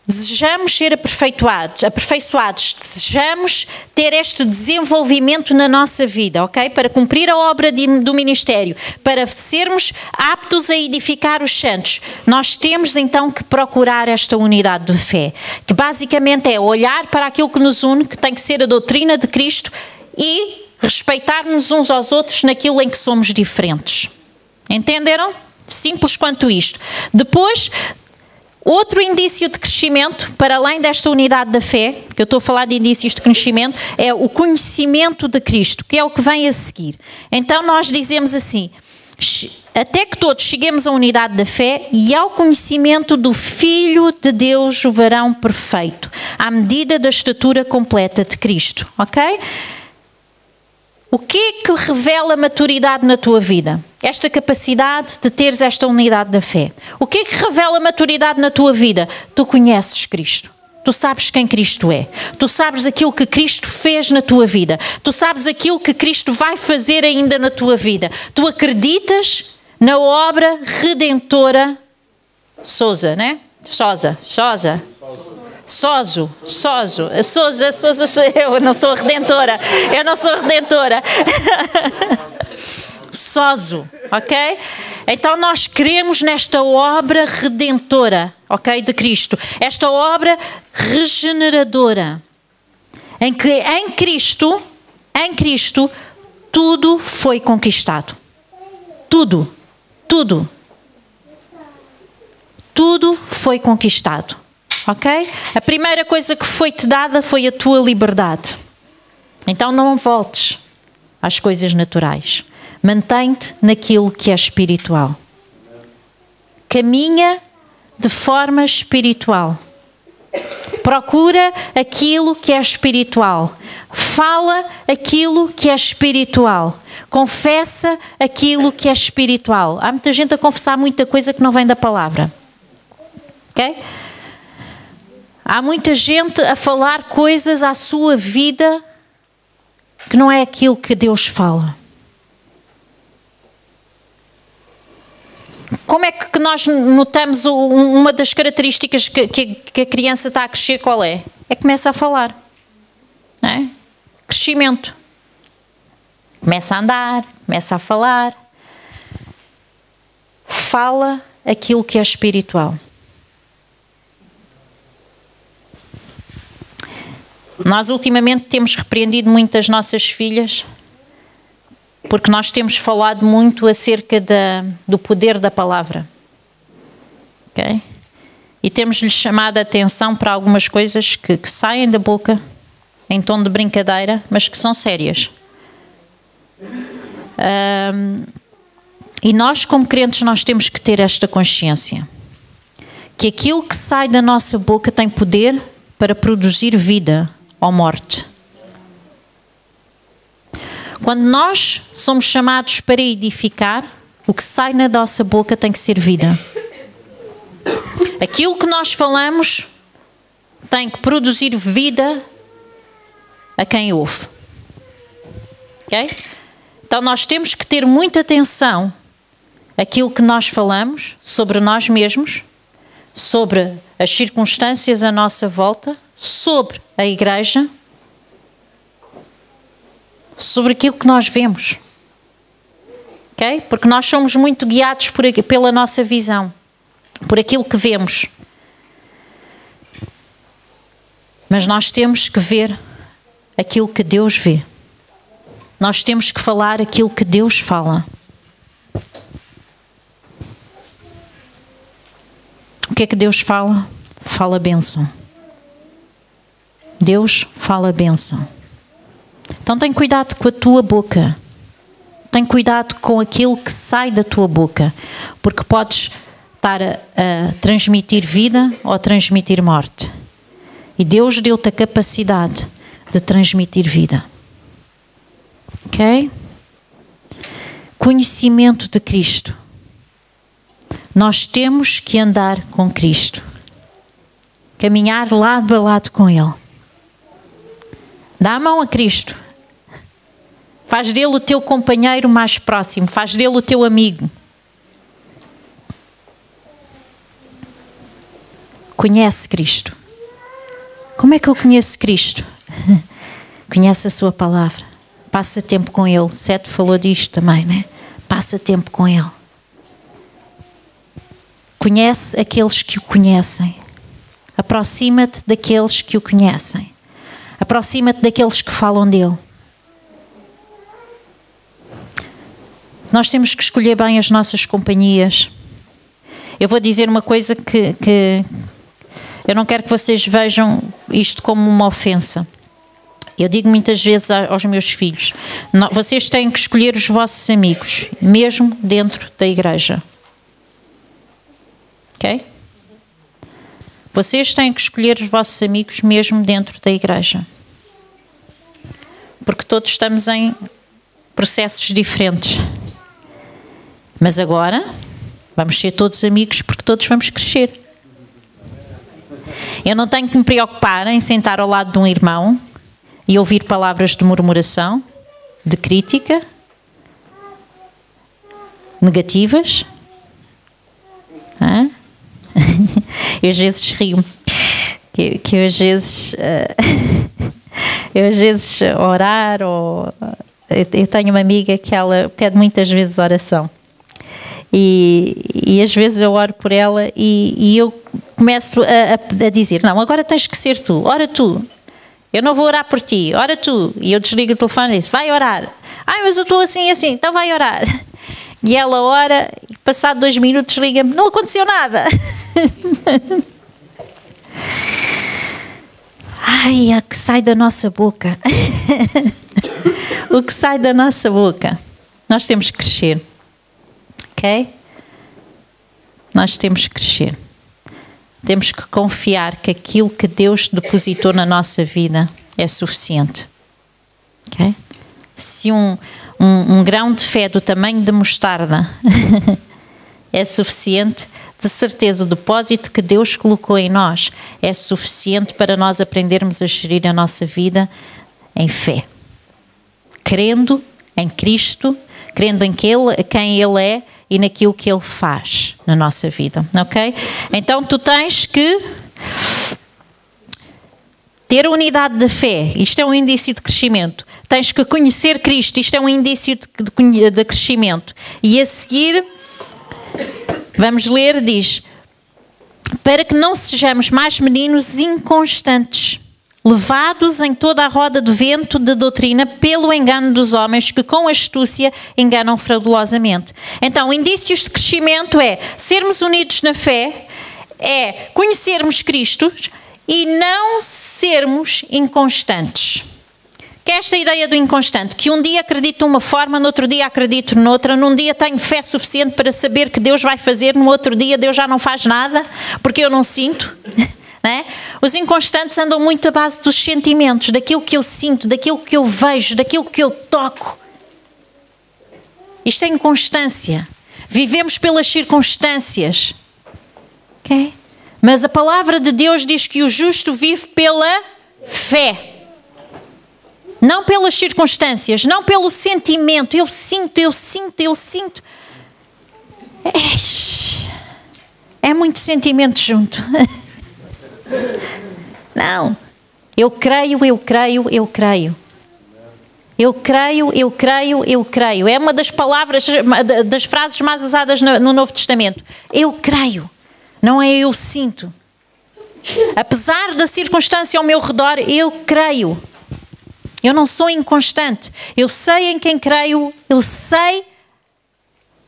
desejamos ser aperfeiçoados, desejamos ter este desenvolvimento na nossa vida, ok? Para cumprir a obra do ministério, para sermos aptos a edificar os santos, nós temos então que procurar esta unidade de fé, que basicamente é olhar para aquilo que nos une, que tem que ser a doutrina de Cristo, e respeitar-nos uns aos outros naquilo em que somos diferentes. Entenderam? Simples quanto isto. Depois, outro indício de crescimento, para além desta unidade da fé, que eu estou a falar de indícios de crescimento, é o conhecimento de Cristo, que é o que vem a seguir. Então nós dizemos assim, até que todos cheguemos à unidade da fé e ao conhecimento do Filho de Deus, o varão perfeito, à medida da estatura completa de Cristo, ok? O que é que revela maturidade na tua vida? Esta capacidade de teres esta unidade da fé. O que é que revela maturidade na tua vida? Tu conheces Cristo. Tu sabes quem Cristo é. Tu sabes aquilo que Cristo fez na tua vida. Tu sabes aquilo que Cristo vai fazer ainda na tua vida. Tu acreditas na obra redentora. Sousa, né? Sosa. Eu não sou redentora. Soso, ok? Então nós cremos nesta obra redentora, ok? De Cristo. Esta obra regeneradora. em que em Cristo, tudo foi conquistado. Tudo foi conquistado. Ok? A primeira coisa que foi-te dada foi a tua liberdade. Então não voltes às coisas naturais. Mantém-te naquilo que é espiritual. Caminha de forma espiritual. Procura aquilo que é espiritual. Fala aquilo que é espiritual. Confessa aquilo que é espiritual. Há muita gente a confessar muita coisa que não vem da palavra. Ok? Há muita gente a falar coisas à sua vida que não é aquilo que Deus fala. Como é que nós notamos uma das características que a criança está a crescer? Qual é? É que começa a falar. Não é? Crescimento. Começa a andar, começa a falar. Fala aquilo que é espiritual. Nós ultimamente temos repreendido muito as nossas filhas porque nós temos falado muito acerca do poder da palavra. Okay? E temos-lhes chamado a atenção para algumas coisas que saem da boca em tom de brincadeira, mas que são sérias. E nós, como crentes, nós temos que ter esta consciência. Que aquilo que sai da nossa boca tem poder para produzir vida ou morte. Quando nós somos chamados para edificar, o que sai na nossa boca tem que ser vida. Aquilo que nós falamos tem que produzir vida a quem ouve. Ok? Então nós temos que ter muita atenção àquilo que nós falamos sobre nós mesmos, sobre as circunstâncias à nossa volta, sobre a igreja, sobre aquilo que nós vemos. Okay? Porque nós somos muito guiados pela nossa visão, por aquilo que vemos. Mas nós temos que ver aquilo que Deus vê. Nós temos que falar aquilo que Deus fala. O que é que Deus fala? Fala bênção. Deus fala bênção. Então tem cuidado com a tua boca. Tem cuidado com aquilo que sai da tua boca. Porque podes estar a transmitir vida ou a transmitir morte. E Deus deu-te a capacidade de transmitir vida. Ok? Conhecimento de Cristo. Nós temos que andar com Cristo. Caminhar lado a lado com Ele. Dá a mão a Cristo. Faz dele o teu companheiro mais próximo. Faz dele o teu amigo. Conhece Cristo. Como é que eu conheço Cristo? Conhece a sua palavra. Passa tempo com Ele. Sete falou disto também, né? Passa tempo com Ele. Conhece aqueles que o conhecem. Aproxima-te daqueles que o conhecem. Aproxima-te daqueles que falam dele. Nós temos que escolher bem as nossas companhias. Eu vou dizer uma coisa que eu não quero que vocês vejam isto como uma ofensa. Eu digo muitas vezes aos meus filhos, vocês têm que escolher os vossos amigos, mesmo dentro da igreja. Ok? Vocês têm que escolher os vossos amigos mesmo dentro da igreja. Porque todos estamos em processos diferentes. Mas agora vamos ser todos amigos porque todos vamos crescer. Eu não tenho que me preocupar em sentar ao lado de um irmão e ouvir palavras de murmuração, de crítica, negativas. Eu às vezes rio. Que eu às vezes orar ou... Eu tenho uma amiga que ela pede muitas vezes oração. E às vezes eu oro por ela e eu começo a dizer, não, agora tens que ser tu, ora tu. eu não vou orar por ti, ora tu. E eu desligo o telefone e disse, vai orar. Ai, mas eu estou assim, então vai orar. E ela ora, e passado 2 minutos liga-me, não aconteceu nada. Ai, o que sai da nossa boca. O que sai da nossa boca. Nós temos que crescer. Ok? Nós temos que crescer. Temos que confiar que aquilo que Deus depositou na nossa vida é suficiente. Ok? Se um grão de fé do tamanho de mostarda é suficiente, de certeza o depósito que Deus colocou em nós é suficiente para nós aprendermos a gerir a nossa vida em fé. Crendo em Cristo, crendo em quem Ele é e naquilo que Ele faz na nossa vida, ok? Então tu tens que ter a unidade da fé, isto é um indício de crescimento. Tens que conhecer Cristo, isto é um indício de crescimento. E a seguir, vamos ler, diz, para que não sejamos mais meninos inconstantes, levados em toda a roda de vento de doutrina pelo engano dos homens que com astúcia enganam fraudulosamente. Então, indícios de crescimento é sermos unidos na fé, é conhecermos Cristo e não sermos inconstantes. Que é esta ideia do inconstante, que um dia acredito de uma forma, no outro dia acredito noutra, num dia tenho fé suficiente para saber que Deus vai fazer, no outro dia Deus já não faz nada, porque eu não sinto. Não é? Os inconstantes andam muito à base dos sentimentos, daquilo que eu sinto, daquilo que eu vejo, daquilo que eu toco. Isto é inconstância. Vivemos pelas circunstâncias. Okay? Mas a palavra de Deus diz que o justo vive pela fé. Não pelas circunstâncias, não pelo sentimento. Eu sinto. É muito sentimento junto. Não. Eu creio. É uma das palavras, das frases mais usadas no Novo Testamento. Eu creio. Não é eu sinto. Apesar da circunstância ao meu redor, eu creio. Eu não sou inconstante. Eu sei em quem creio. Eu sei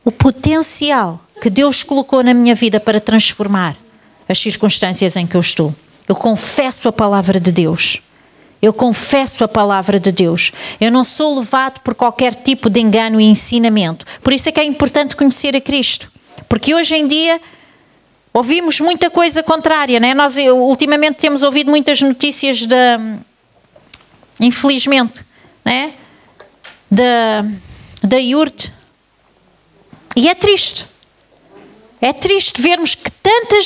o potencial que Deus colocou na minha vida para transformar as circunstâncias em que eu estou. Eu confesso a palavra de Deus. Eu não sou levado por qualquer tipo de engano e ensinamento. Por isso é que é importante conhecer a Cristo. Porque hoje em dia ouvimos muita coisa contrária, né? Nós ultimamente temos ouvido muitas notícias infelizmente, né? Da IURT. E é triste. É triste vermos que tanta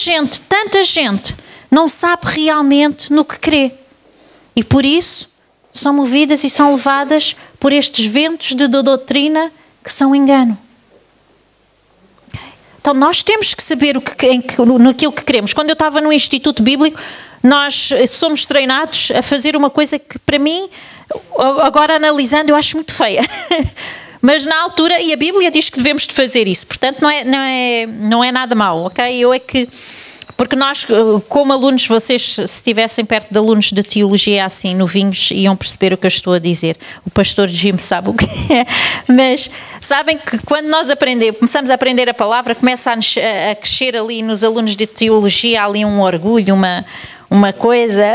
gente não sabe realmente no que crê. E por isso são movidas e são levadas por estes ventos de doutrina que são engano. Então nós temos que saber naquilo que queremos. Quando eu estava no Instituto Bíblico, nós somos treinados a fazer uma coisa que para mim, agora analisando, eu acho muito feia. Mas na altura, e a Bíblia diz que devemos de fazer isso, portanto não é nada mau, ok? Porque nós, como alunos, vocês, se estivessem perto de alunos de teologia assim, novinhos, iam perceber o que eu estou a dizer. O pastor Jim sabe o que é. Mas sabem que quando nós começamos a aprender a palavra, começa a crescer ali nos alunos de teologia, ali um orgulho, uma coisa,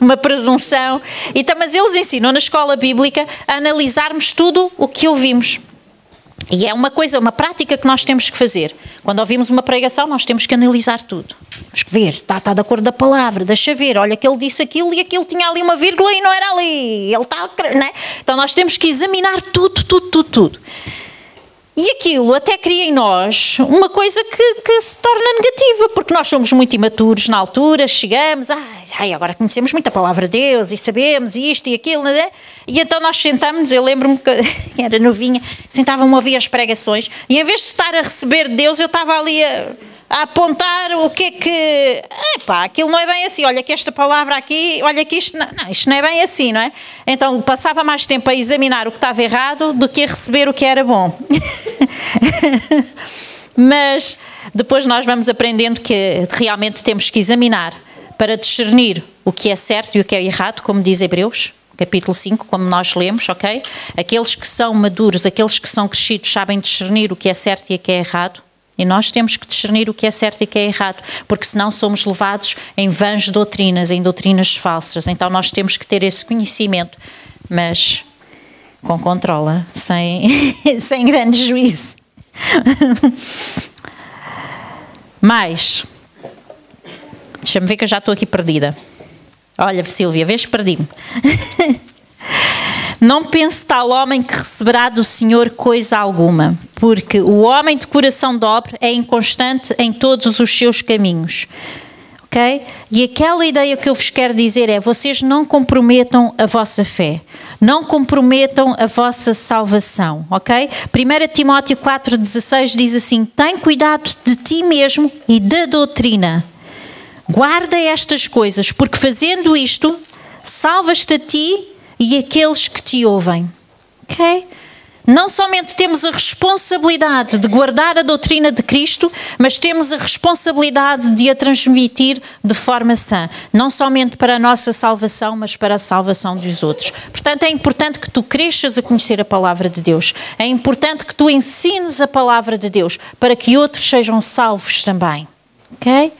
uma presunção. Então, mas eles ensinam na escola bíblica a analisarmos tudo o que ouvimos. E é uma prática que nós temos que fazer. Quando ouvimos uma pregação, nós temos que analisar tudo. Temos que ver, está de acordo da palavra, deixa ver, olha que ele disse aquilo e aquilo tinha ali uma vírgula e não era ali. Ele está, né? Então nós temos que examinar tudo. E aquilo até cria em nós uma coisa que se torna negativa, porque nós somos muito imaturos na altura, chegamos, agora conhecemos muito a palavra de Deus e sabemos isto e aquilo, não é? E então nós sentamos, eu lembro-me que era novinha, sentava-me a ouvir as pregações e em vez de estar a receber de Deus, eu estava ali a apontar o que é que... aquilo não é bem assim, olha que esta palavra aqui, olha que isto não é bem assim, não é? Então passava mais tempo a examinar o que estava errado do que a receber o que era bom. Mas depois nós vamos aprendendo que realmente temos que examinar para discernir o que é certo e o que é errado, como diz Hebreus, capítulo 5, como nós lemos, ok? Aqueles que são maduros, aqueles que são crescidos, sabem discernir o que é certo e o que é errado. E nós temos que discernir o que é certo e o que é errado, porque senão somos levados em vãs doutrinas, em doutrinas falsas. Então nós temos que ter esse conhecimento, mas com controle, sem grande juízo. Mas, deixa-me ver que eu já estou aqui perdida. Olha, Silvia, vês, perdi-me. Não pense tal homem que receberá do Senhor coisa alguma, porque o homem de coração dobre é inconstante em todos os seus caminhos. Ok? E aquela ideia que eu vos quero dizer é: vocês não comprometam a vossa fé, não comprometam a vossa salvação, ok? 1 Timóteo 4,16 diz assim: tem cuidado de ti mesmo e da doutrina. Guarda estas coisas, porque fazendo isto, salvas-te a ti e aqueles que te ouvem. Ok? Não somente temos a responsabilidade de guardar a doutrina de Cristo, mas temos a responsabilidade de a transmitir de forma sã. Não somente para a nossa salvação, mas para a salvação dos outros. Portanto, é importante que tu cresças a conhecer a palavra de Deus. É importante que tu ensines a palavra de Deus, para que outros sejam salvos também. Ok?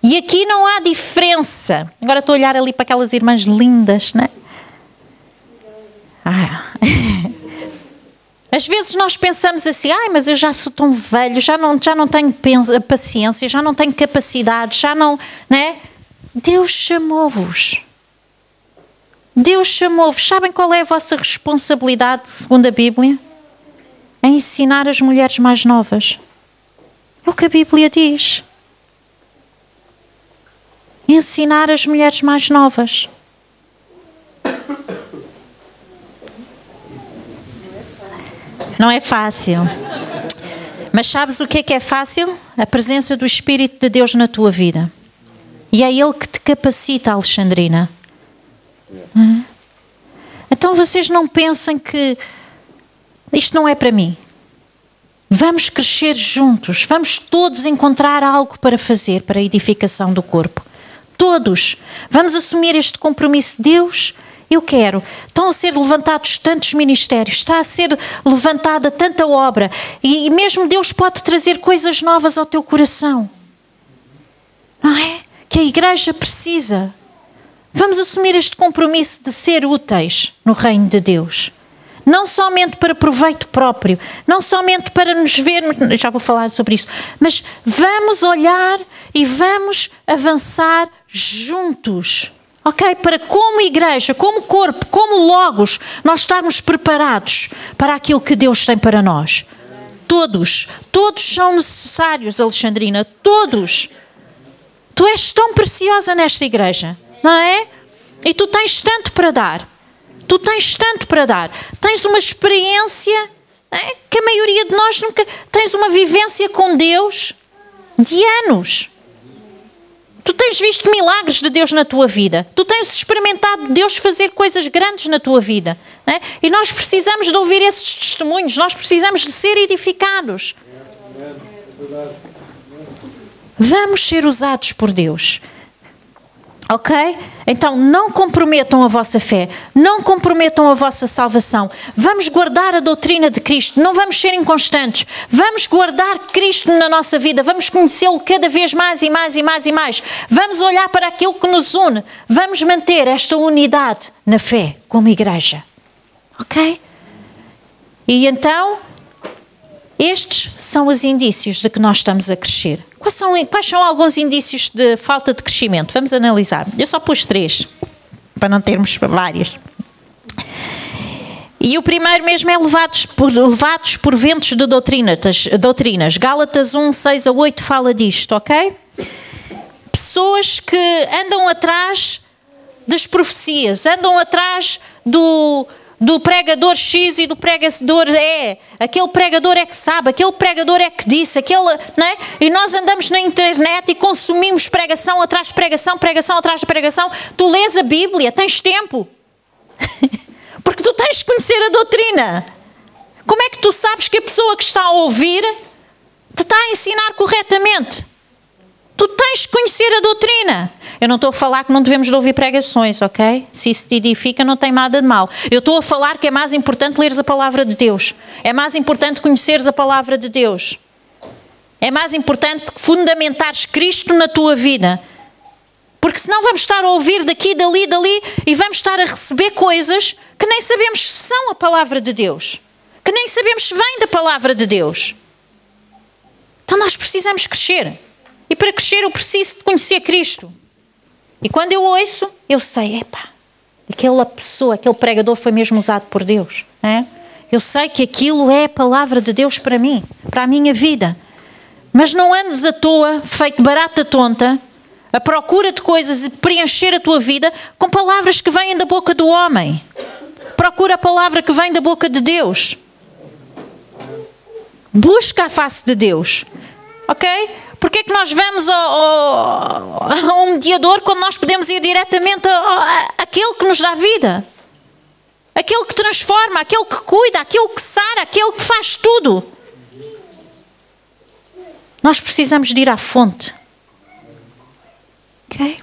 E aqui não há diferença. Agora estou a olhar ali para aquelas irmãs lindas, não é? Às vezes nós pensamos assim: mas eu já sou tão velho, já não tenho paciência, já não tenho capacidade, já não, né? Deus chamou-vos. Deus chamou-vos. Sabem qual é a vossa responsabilidade, segundo a Bíblia? É ensinar as mulheres mais novas. É o que a Bíblia diz. Ensinar as mulheres mais novas. Não é fácil. Mas sabes o que é fácil? A presença do Espírito de Deus na tua vida. E é Ele que te capacita, Alexandrina. Então vocês não pensem que isto não é para mim. Vamos crescer juntos. Vamos todos encontrar algo para fazer para a edificação do corpo. Todos. Vamos assumir este compromisso. Deus, eu quero. Estão a ser levantados tantos ministérios, está a ser levantada tanta obra, e mesmo Deus pode trazer coisas novas ao teu coração. Não é? Que a igreja precisa. Vamos assumir este compromisso de ser úteis no reino de Deus. Não somente para proveito próprio, não somente para nos ver, já vou falar sobre isso, mas vamos olhar e vamos avançar juntos. Ok? Para como igreja, como corpo, como logos, nós estarmos preparados para aquilo que Deus tem para nós. Todos são necessários, Alexandrina, todos. Tu és tão preciosa nesta igreja, não é? E tu tens tanto para dar. Tu tens tanto para dar. Tens uma experiência, que a maioria de nós nunca... Tens uma vivência com Deus de anos. Tu tens visto milagres de Deus na tua vida. Tu tens experimentado Deus fazer coisas grandes na tua vida. Não é? E nós precisamos de ouvir esses testemunhos. Nós precisamos de ser edificados. Vamos ser usados por Deus. Ok? Então não comprometam a vossa fé, não comprometam a vossa salvação. Vamos guardar a doutrina de Cristo, não vamos ser inconstantes. Vamos guardar Cristo na nossa vida, vamos conhecê-lo cada vez mais e mais e mais e mais. Vamos olhar para aquilo que nos une, vamos manter esta unidade na fé como igreja. Ok? E então, estes são os indícios de que nós estamos a crescer. Quais são alguns indícios de falta de crescimento? Vamos analisar. Eu só pus 3, para não termos vários. E o primeiro mesmo é levados por ventos de doutrinas. Gálatas 1, 6 a 8 fala disto, ok? Pessoas que andam atrás das profecias, andam atrás do pregador X e do pregador E. Aquele pregador é que sabe, aquele pregador é que disse, não é? E nós andamos na internet e consumimos pregação atrás de pregação, pregação atrás de pregação. Tu lês a Bíblia, tens tempo. Porque tu tens de conhecer a doutrina. Como é que tu sabes que a pessoa que está a ouvir te está a ensinar corretamente? Tu tens de conhecer a doutrina. Eu não estou a falar que não devemos de ouvir pregações, ok? Se isso te edifica, não tem nada de mal. Eu estou a falar que é mais importante leres a palavra de Deus. É mais importante conheceres a palavra de Deus. É mais importante fundamentares Cristo na tua vida. Porque senão vamos estar a ouvir daqui, dali, e vamos estar a receber coisas que nem sabemos se são a palavra de Deus. Que nem sabemos se vem da palavra de Deus. Então nós precisamos crescer. E para crescer eu preciso de conhecer Cristo. E quando eu ouço, eu sei, aquela pessoa, aquele pregador foi mesmo usado por Deus. Eu sei que aquilo é a palavra de Deus para mim, para a minha vida. Mas não andes à toa, feito barata tonta, à procura de coisas e preencher a tua vida com palavras que vêm da boca do homem. Procura a palavra que vem da boca de Deus. Busca a face de Deus. Ok? Porque é que nós vamos a um mediador quando nós podemos ir diretamente àquele que nos dá vida? Aquele que transforma, aquele que cuida, aquele que sara, aquele que faz tudo. Nós precisamos de ir à fonte. Ok?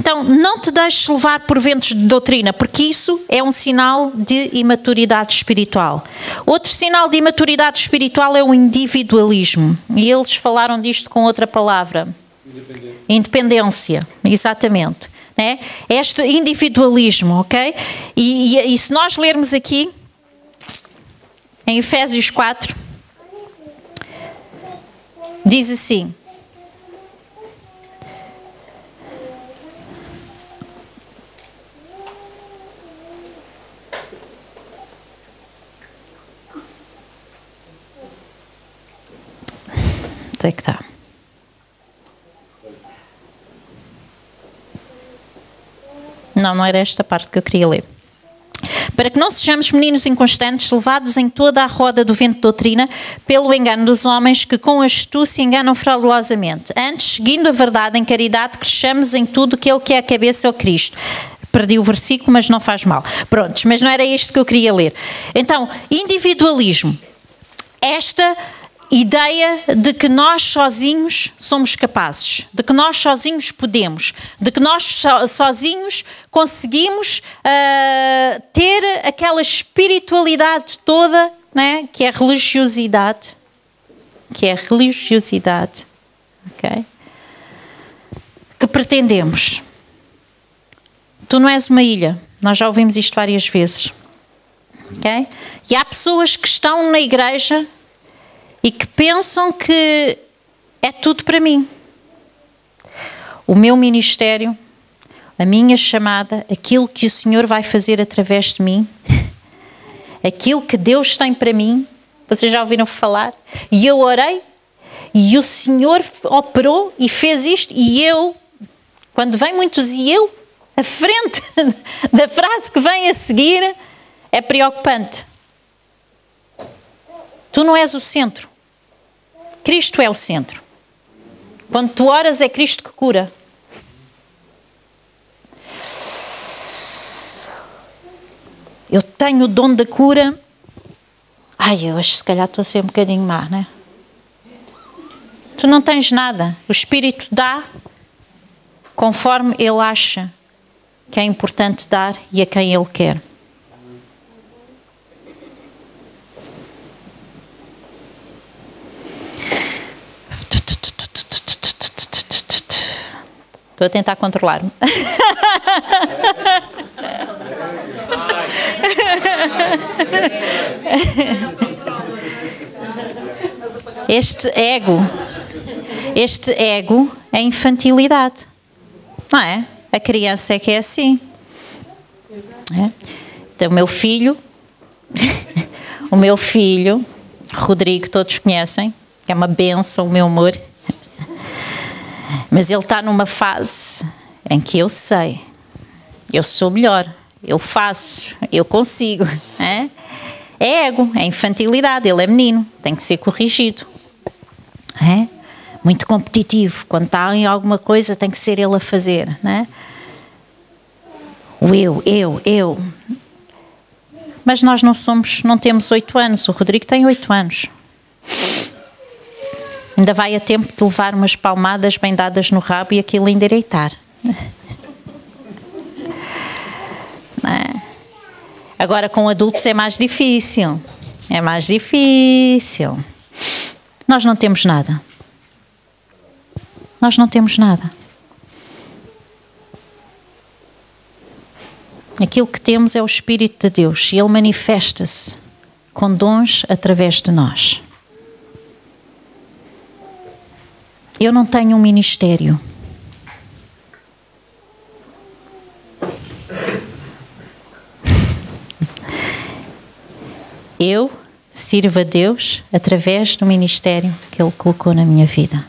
Então, não te deixes levar por ventos de doutrina, porque isso é um sinal de imaturidade espiritual. Outro sinal de imaturidade espiritual é o individualismo. E eles falaram disto com outra palavra. Independência, exatamente. Né? Este individualismo, ok? E se nós lermos aqui, em Efésios 4, diz assim... Onde é que está? Não era esta parte que eu queria ler. Para que não sejamos meninos inconstantes, levados em toda a roda do vento de doutrina, pelo engano dos homens que com astúcia enganam fraudulosamente. Antes, seguindo a verdade em caridade, cresçamos em tudo aquele que é a cabeça é o Cristo. Perdi o versículo, mas não faz mal. Prontos, mas não era isto que eu queria ler. Então, individualismo. Esta ideia de que nós sozinhos somos capazes, de que nós sozinhos podemos, de que nós sozinhos conseguimos ter aquela espiritualidade toda, né, que é religiosidade, okay? Que pretendemos. Tu não és uma ilha, nós já ouvimos isto várias vezes, okay? E há pessoas que estão na igreja e que pensam que é tudo para mim. O meu ministério, a minha chamada, aquilo que o Senhor vai fazer através de mim, aquilo que Deus tem para mim, vocês já ouviram falar? E eu orei, e o Senhor operou e fez isto, e eu, quando vem muitos e eu, a frente da frase que vem a seguir, é preocupante. Tu não és o centro. Cristo é o centro. Quando tu oras, é Cristo que cura. Eu tenho o dom da cura. Eu hoje se calhar estou a ser um bocadinho má, né? Tu não tens nada. O Espírito dá conforme Ele acha que é importante dar e a quem Ele quer. Estou a tentar controlar-me. Este ego é infantilidade. Não é? A criança é que é assim. É? Então, o meu filho, Rodrigo, todos conhecem, que é uma bênção, o meu amor. Mas ele está numa fase em que eu sei, eu sou melhor, eu faço, eu consigo. É ego, é infantilidade, ele é menino, tem que ser corrigido. Muito competitivo, quando está em alguma coisa tem que ser ele a fazer. O eu. Mas nós não temos 8 anos, o Rodrigo tem 8 anos. Ainda vai a tempo de levar umas palmadas bem dadas no rabo e aquilo endireitar. Não é? Agora com adultos é mais difícil. É mais difícil. Nós não temos nada. Nós não temos nada. Aquilo que temos é o Espírito de Deus e Ele manifesta-se com dons através de nós. Eu não tenho um ministério. Eu sirvo a Deus através do ministério que Ele colocou na minha vida.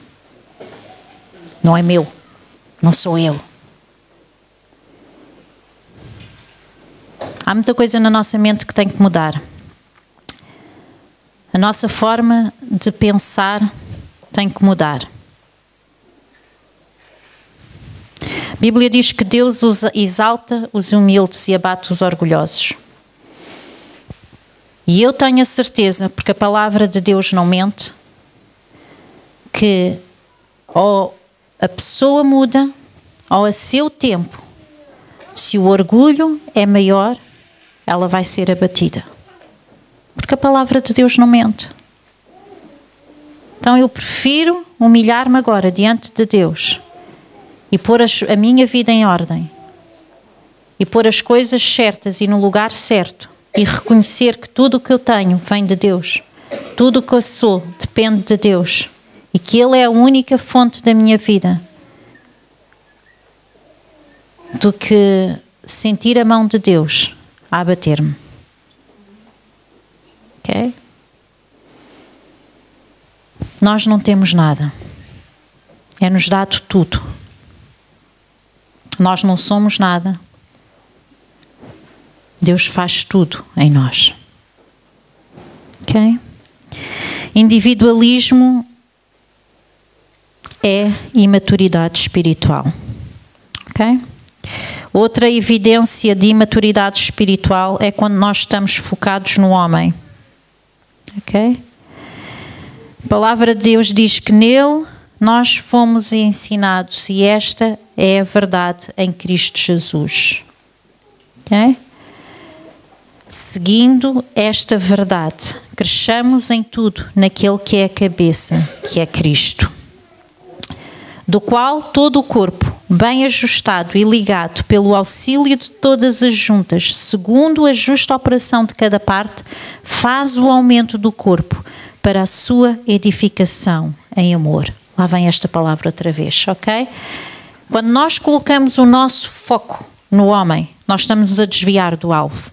Não é meu. Não sou eu. Há muita coisa na nossa mente que tem que mudar. A nossa forma de pensar tem que mudar. A Bíblia diz que Deus exalta os humildes e abate os orgulhosos. E eu tenho a certeza, porque a palavra de Deus não mente, que ou a pessoa muda, ou a seu tempo, se o orgulho é maior, ela vai ser abatida. Porque a palavra de Deus não mente. Então eu prefiro humilhar-me agora diante de Deus e pôr a minha vida em ordem e pôr as coisas certas e no lugar certo e reconhecer que tudo o que eu tenho vem de Deus. Tudo o que eu sou depende de Deus e que Ele é a única fonte da minha vida, do que sentir a mão de Deus a abater-me. Ok? Nós não temos nada. É-nos dado tudo. Nós não somos nada. Deus faz tudo em nós. Ok? Individualismo é imaturidade espiritual. Ok? Outra evidência de imaturidade espiritual é quando nós estamos focados no homem. Ok? A palavra de Deus diz que nele nós fomos ensinados e esta é a verdade em Cristo Jesus. Ok? Seguindo esta verdade, cresçamos em tudo naquele que é a cabeça, que é Cristo, do qual todo o corpo, bem ajustado e ligado pelo auxílio de todas as juntas, segundo a justa operação de cada parte, faz o aumento do corpo para a sua edificação em amor. Lá vem esta palavra outra vez, ok? Quando nós colocamos o nosso foco no homem, nós estamos a desviar do alvo.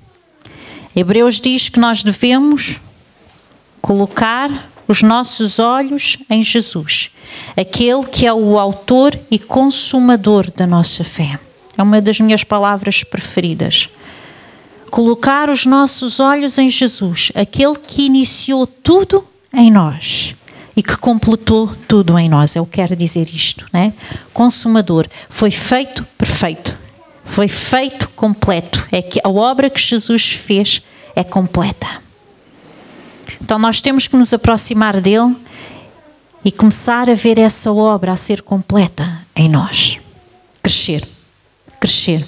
Hebreus diz que nós devemos colocar os nossos olhos em Jesus, aquele que é o autor e consumador da nossa fé. É uma das minhas palavras preferidas. Colocar os nossos olhos em Jesus, aquele que iniciou tudo em nós e que completou tudo em nós. Eu quero dizer isto, né? Consumador. Foi feito perfeito. Foi feito completo. É que a obra que Jesus fez é completa. Então nós temos que nos aproximar dele e começar a ver essa obra a ser completa em nós. Crescer. Crescer.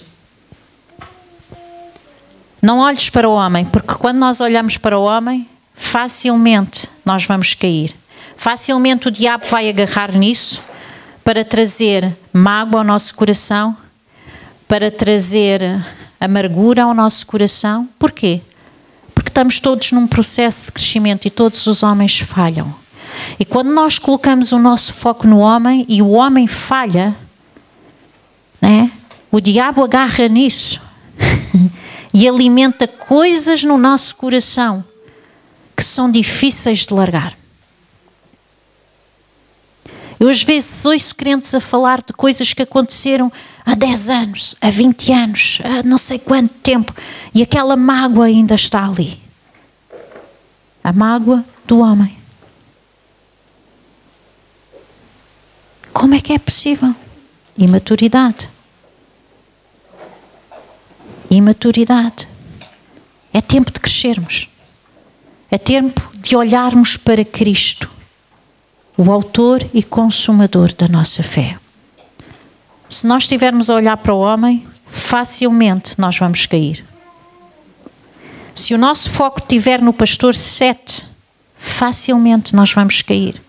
Não olhes para o homem, porque quando nós olhamos para o homem, facilmente nós vamos cair. Facilmente o diabo vai agarrar nisso para trazer mágoa ao nosso coração, para trazer amargura ao nosso coração. Porquê? Porque estamos todos num processo de crescimento e todos os homens falham. E quando nós colocamos o nosso foco no homem e o homem falha, né? O diabo agarra nisso e alimenta coisas no nosso coração que são difíceis de largar. Eu às vezes ouço crentes a falar de coisas que aconteceram há 10 anos, há 20 anos, há não sei quanto tempo, e aquela mágoa ainda está ali. A mágoa do homem. Como é que é possível? Imaturidade. Imaturidade. É tempo de crescermos. É tempo de olharmos para Cristo, o autor e consumador da nossa fé. Se nós estivermos a olhar para o homem, facilmente nós vamos cair. Se o nosso foco estiver no pastor 7, facilmente nós vamos cair.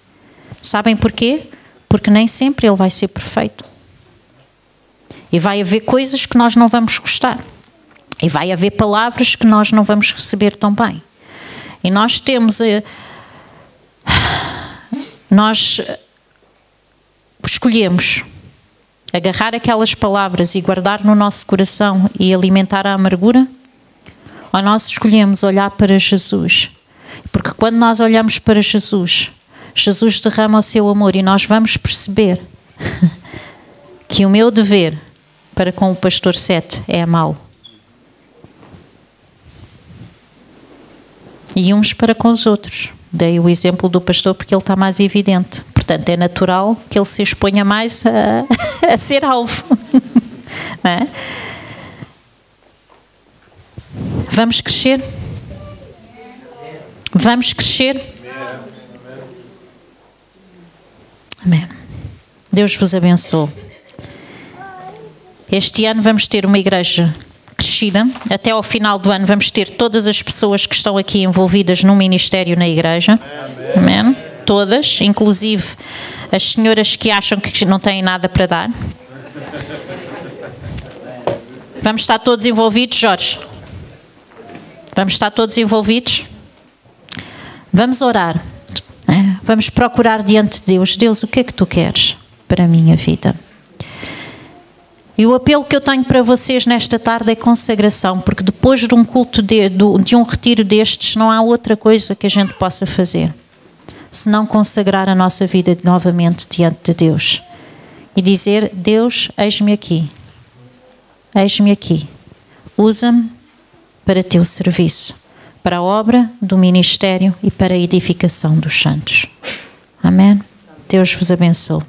Sabem porquê? Porque nem sempre ele vai ser perfeito. E vai haver coisas que nós não vamos gostar. E vai haver palavras que nós não vamos receber tão bem. E nós escolhemos agarrar aquelas palavras e guardar no nosso coração e alimentar a amargura, ou nós escolhemos olhar para Jesus. Porque quando nós olhamos para Jesus, Jesus derrama o seu amor e nós vamos perceber que o meu dever para com o pastor 7 é amá-lo. E uns para com os outros. Dei o exemplo do pastor porque ele está mais evidente. Portanto, é natural que ele se exponha mais a ser alvo. Não é? Vamos crescer? Vamos crescer? Amém. Deus vos abençoe. Este ano vamos ter uma igreja crescida. Até ao final do ano vamos ter todas as pessoas que estão aqui envolvidas no ministério na igreja. Amém. Todas, inclusive as senhoras que acham que não têm nada para dar. Vamos estar todos envolvidos, Jorge? Vamos estar todos envolvidos? Vamos orar. Vamos procurar diante de Deus. Deus, o que é que tu queres para a minha vida? E o apelo que eu tenho para vocês nesta tarde é consagração, porque depois de um culto, de um retiro destes, não há outra coisa que a gente possa fazer senão consagrar a nossa vida novamente diante de Deus e dizer: Deus, eis-me aqui, usa-me para teu serviço, para a obra do ministério e para a edificação dos santos. Amém? Deus vos abençoe.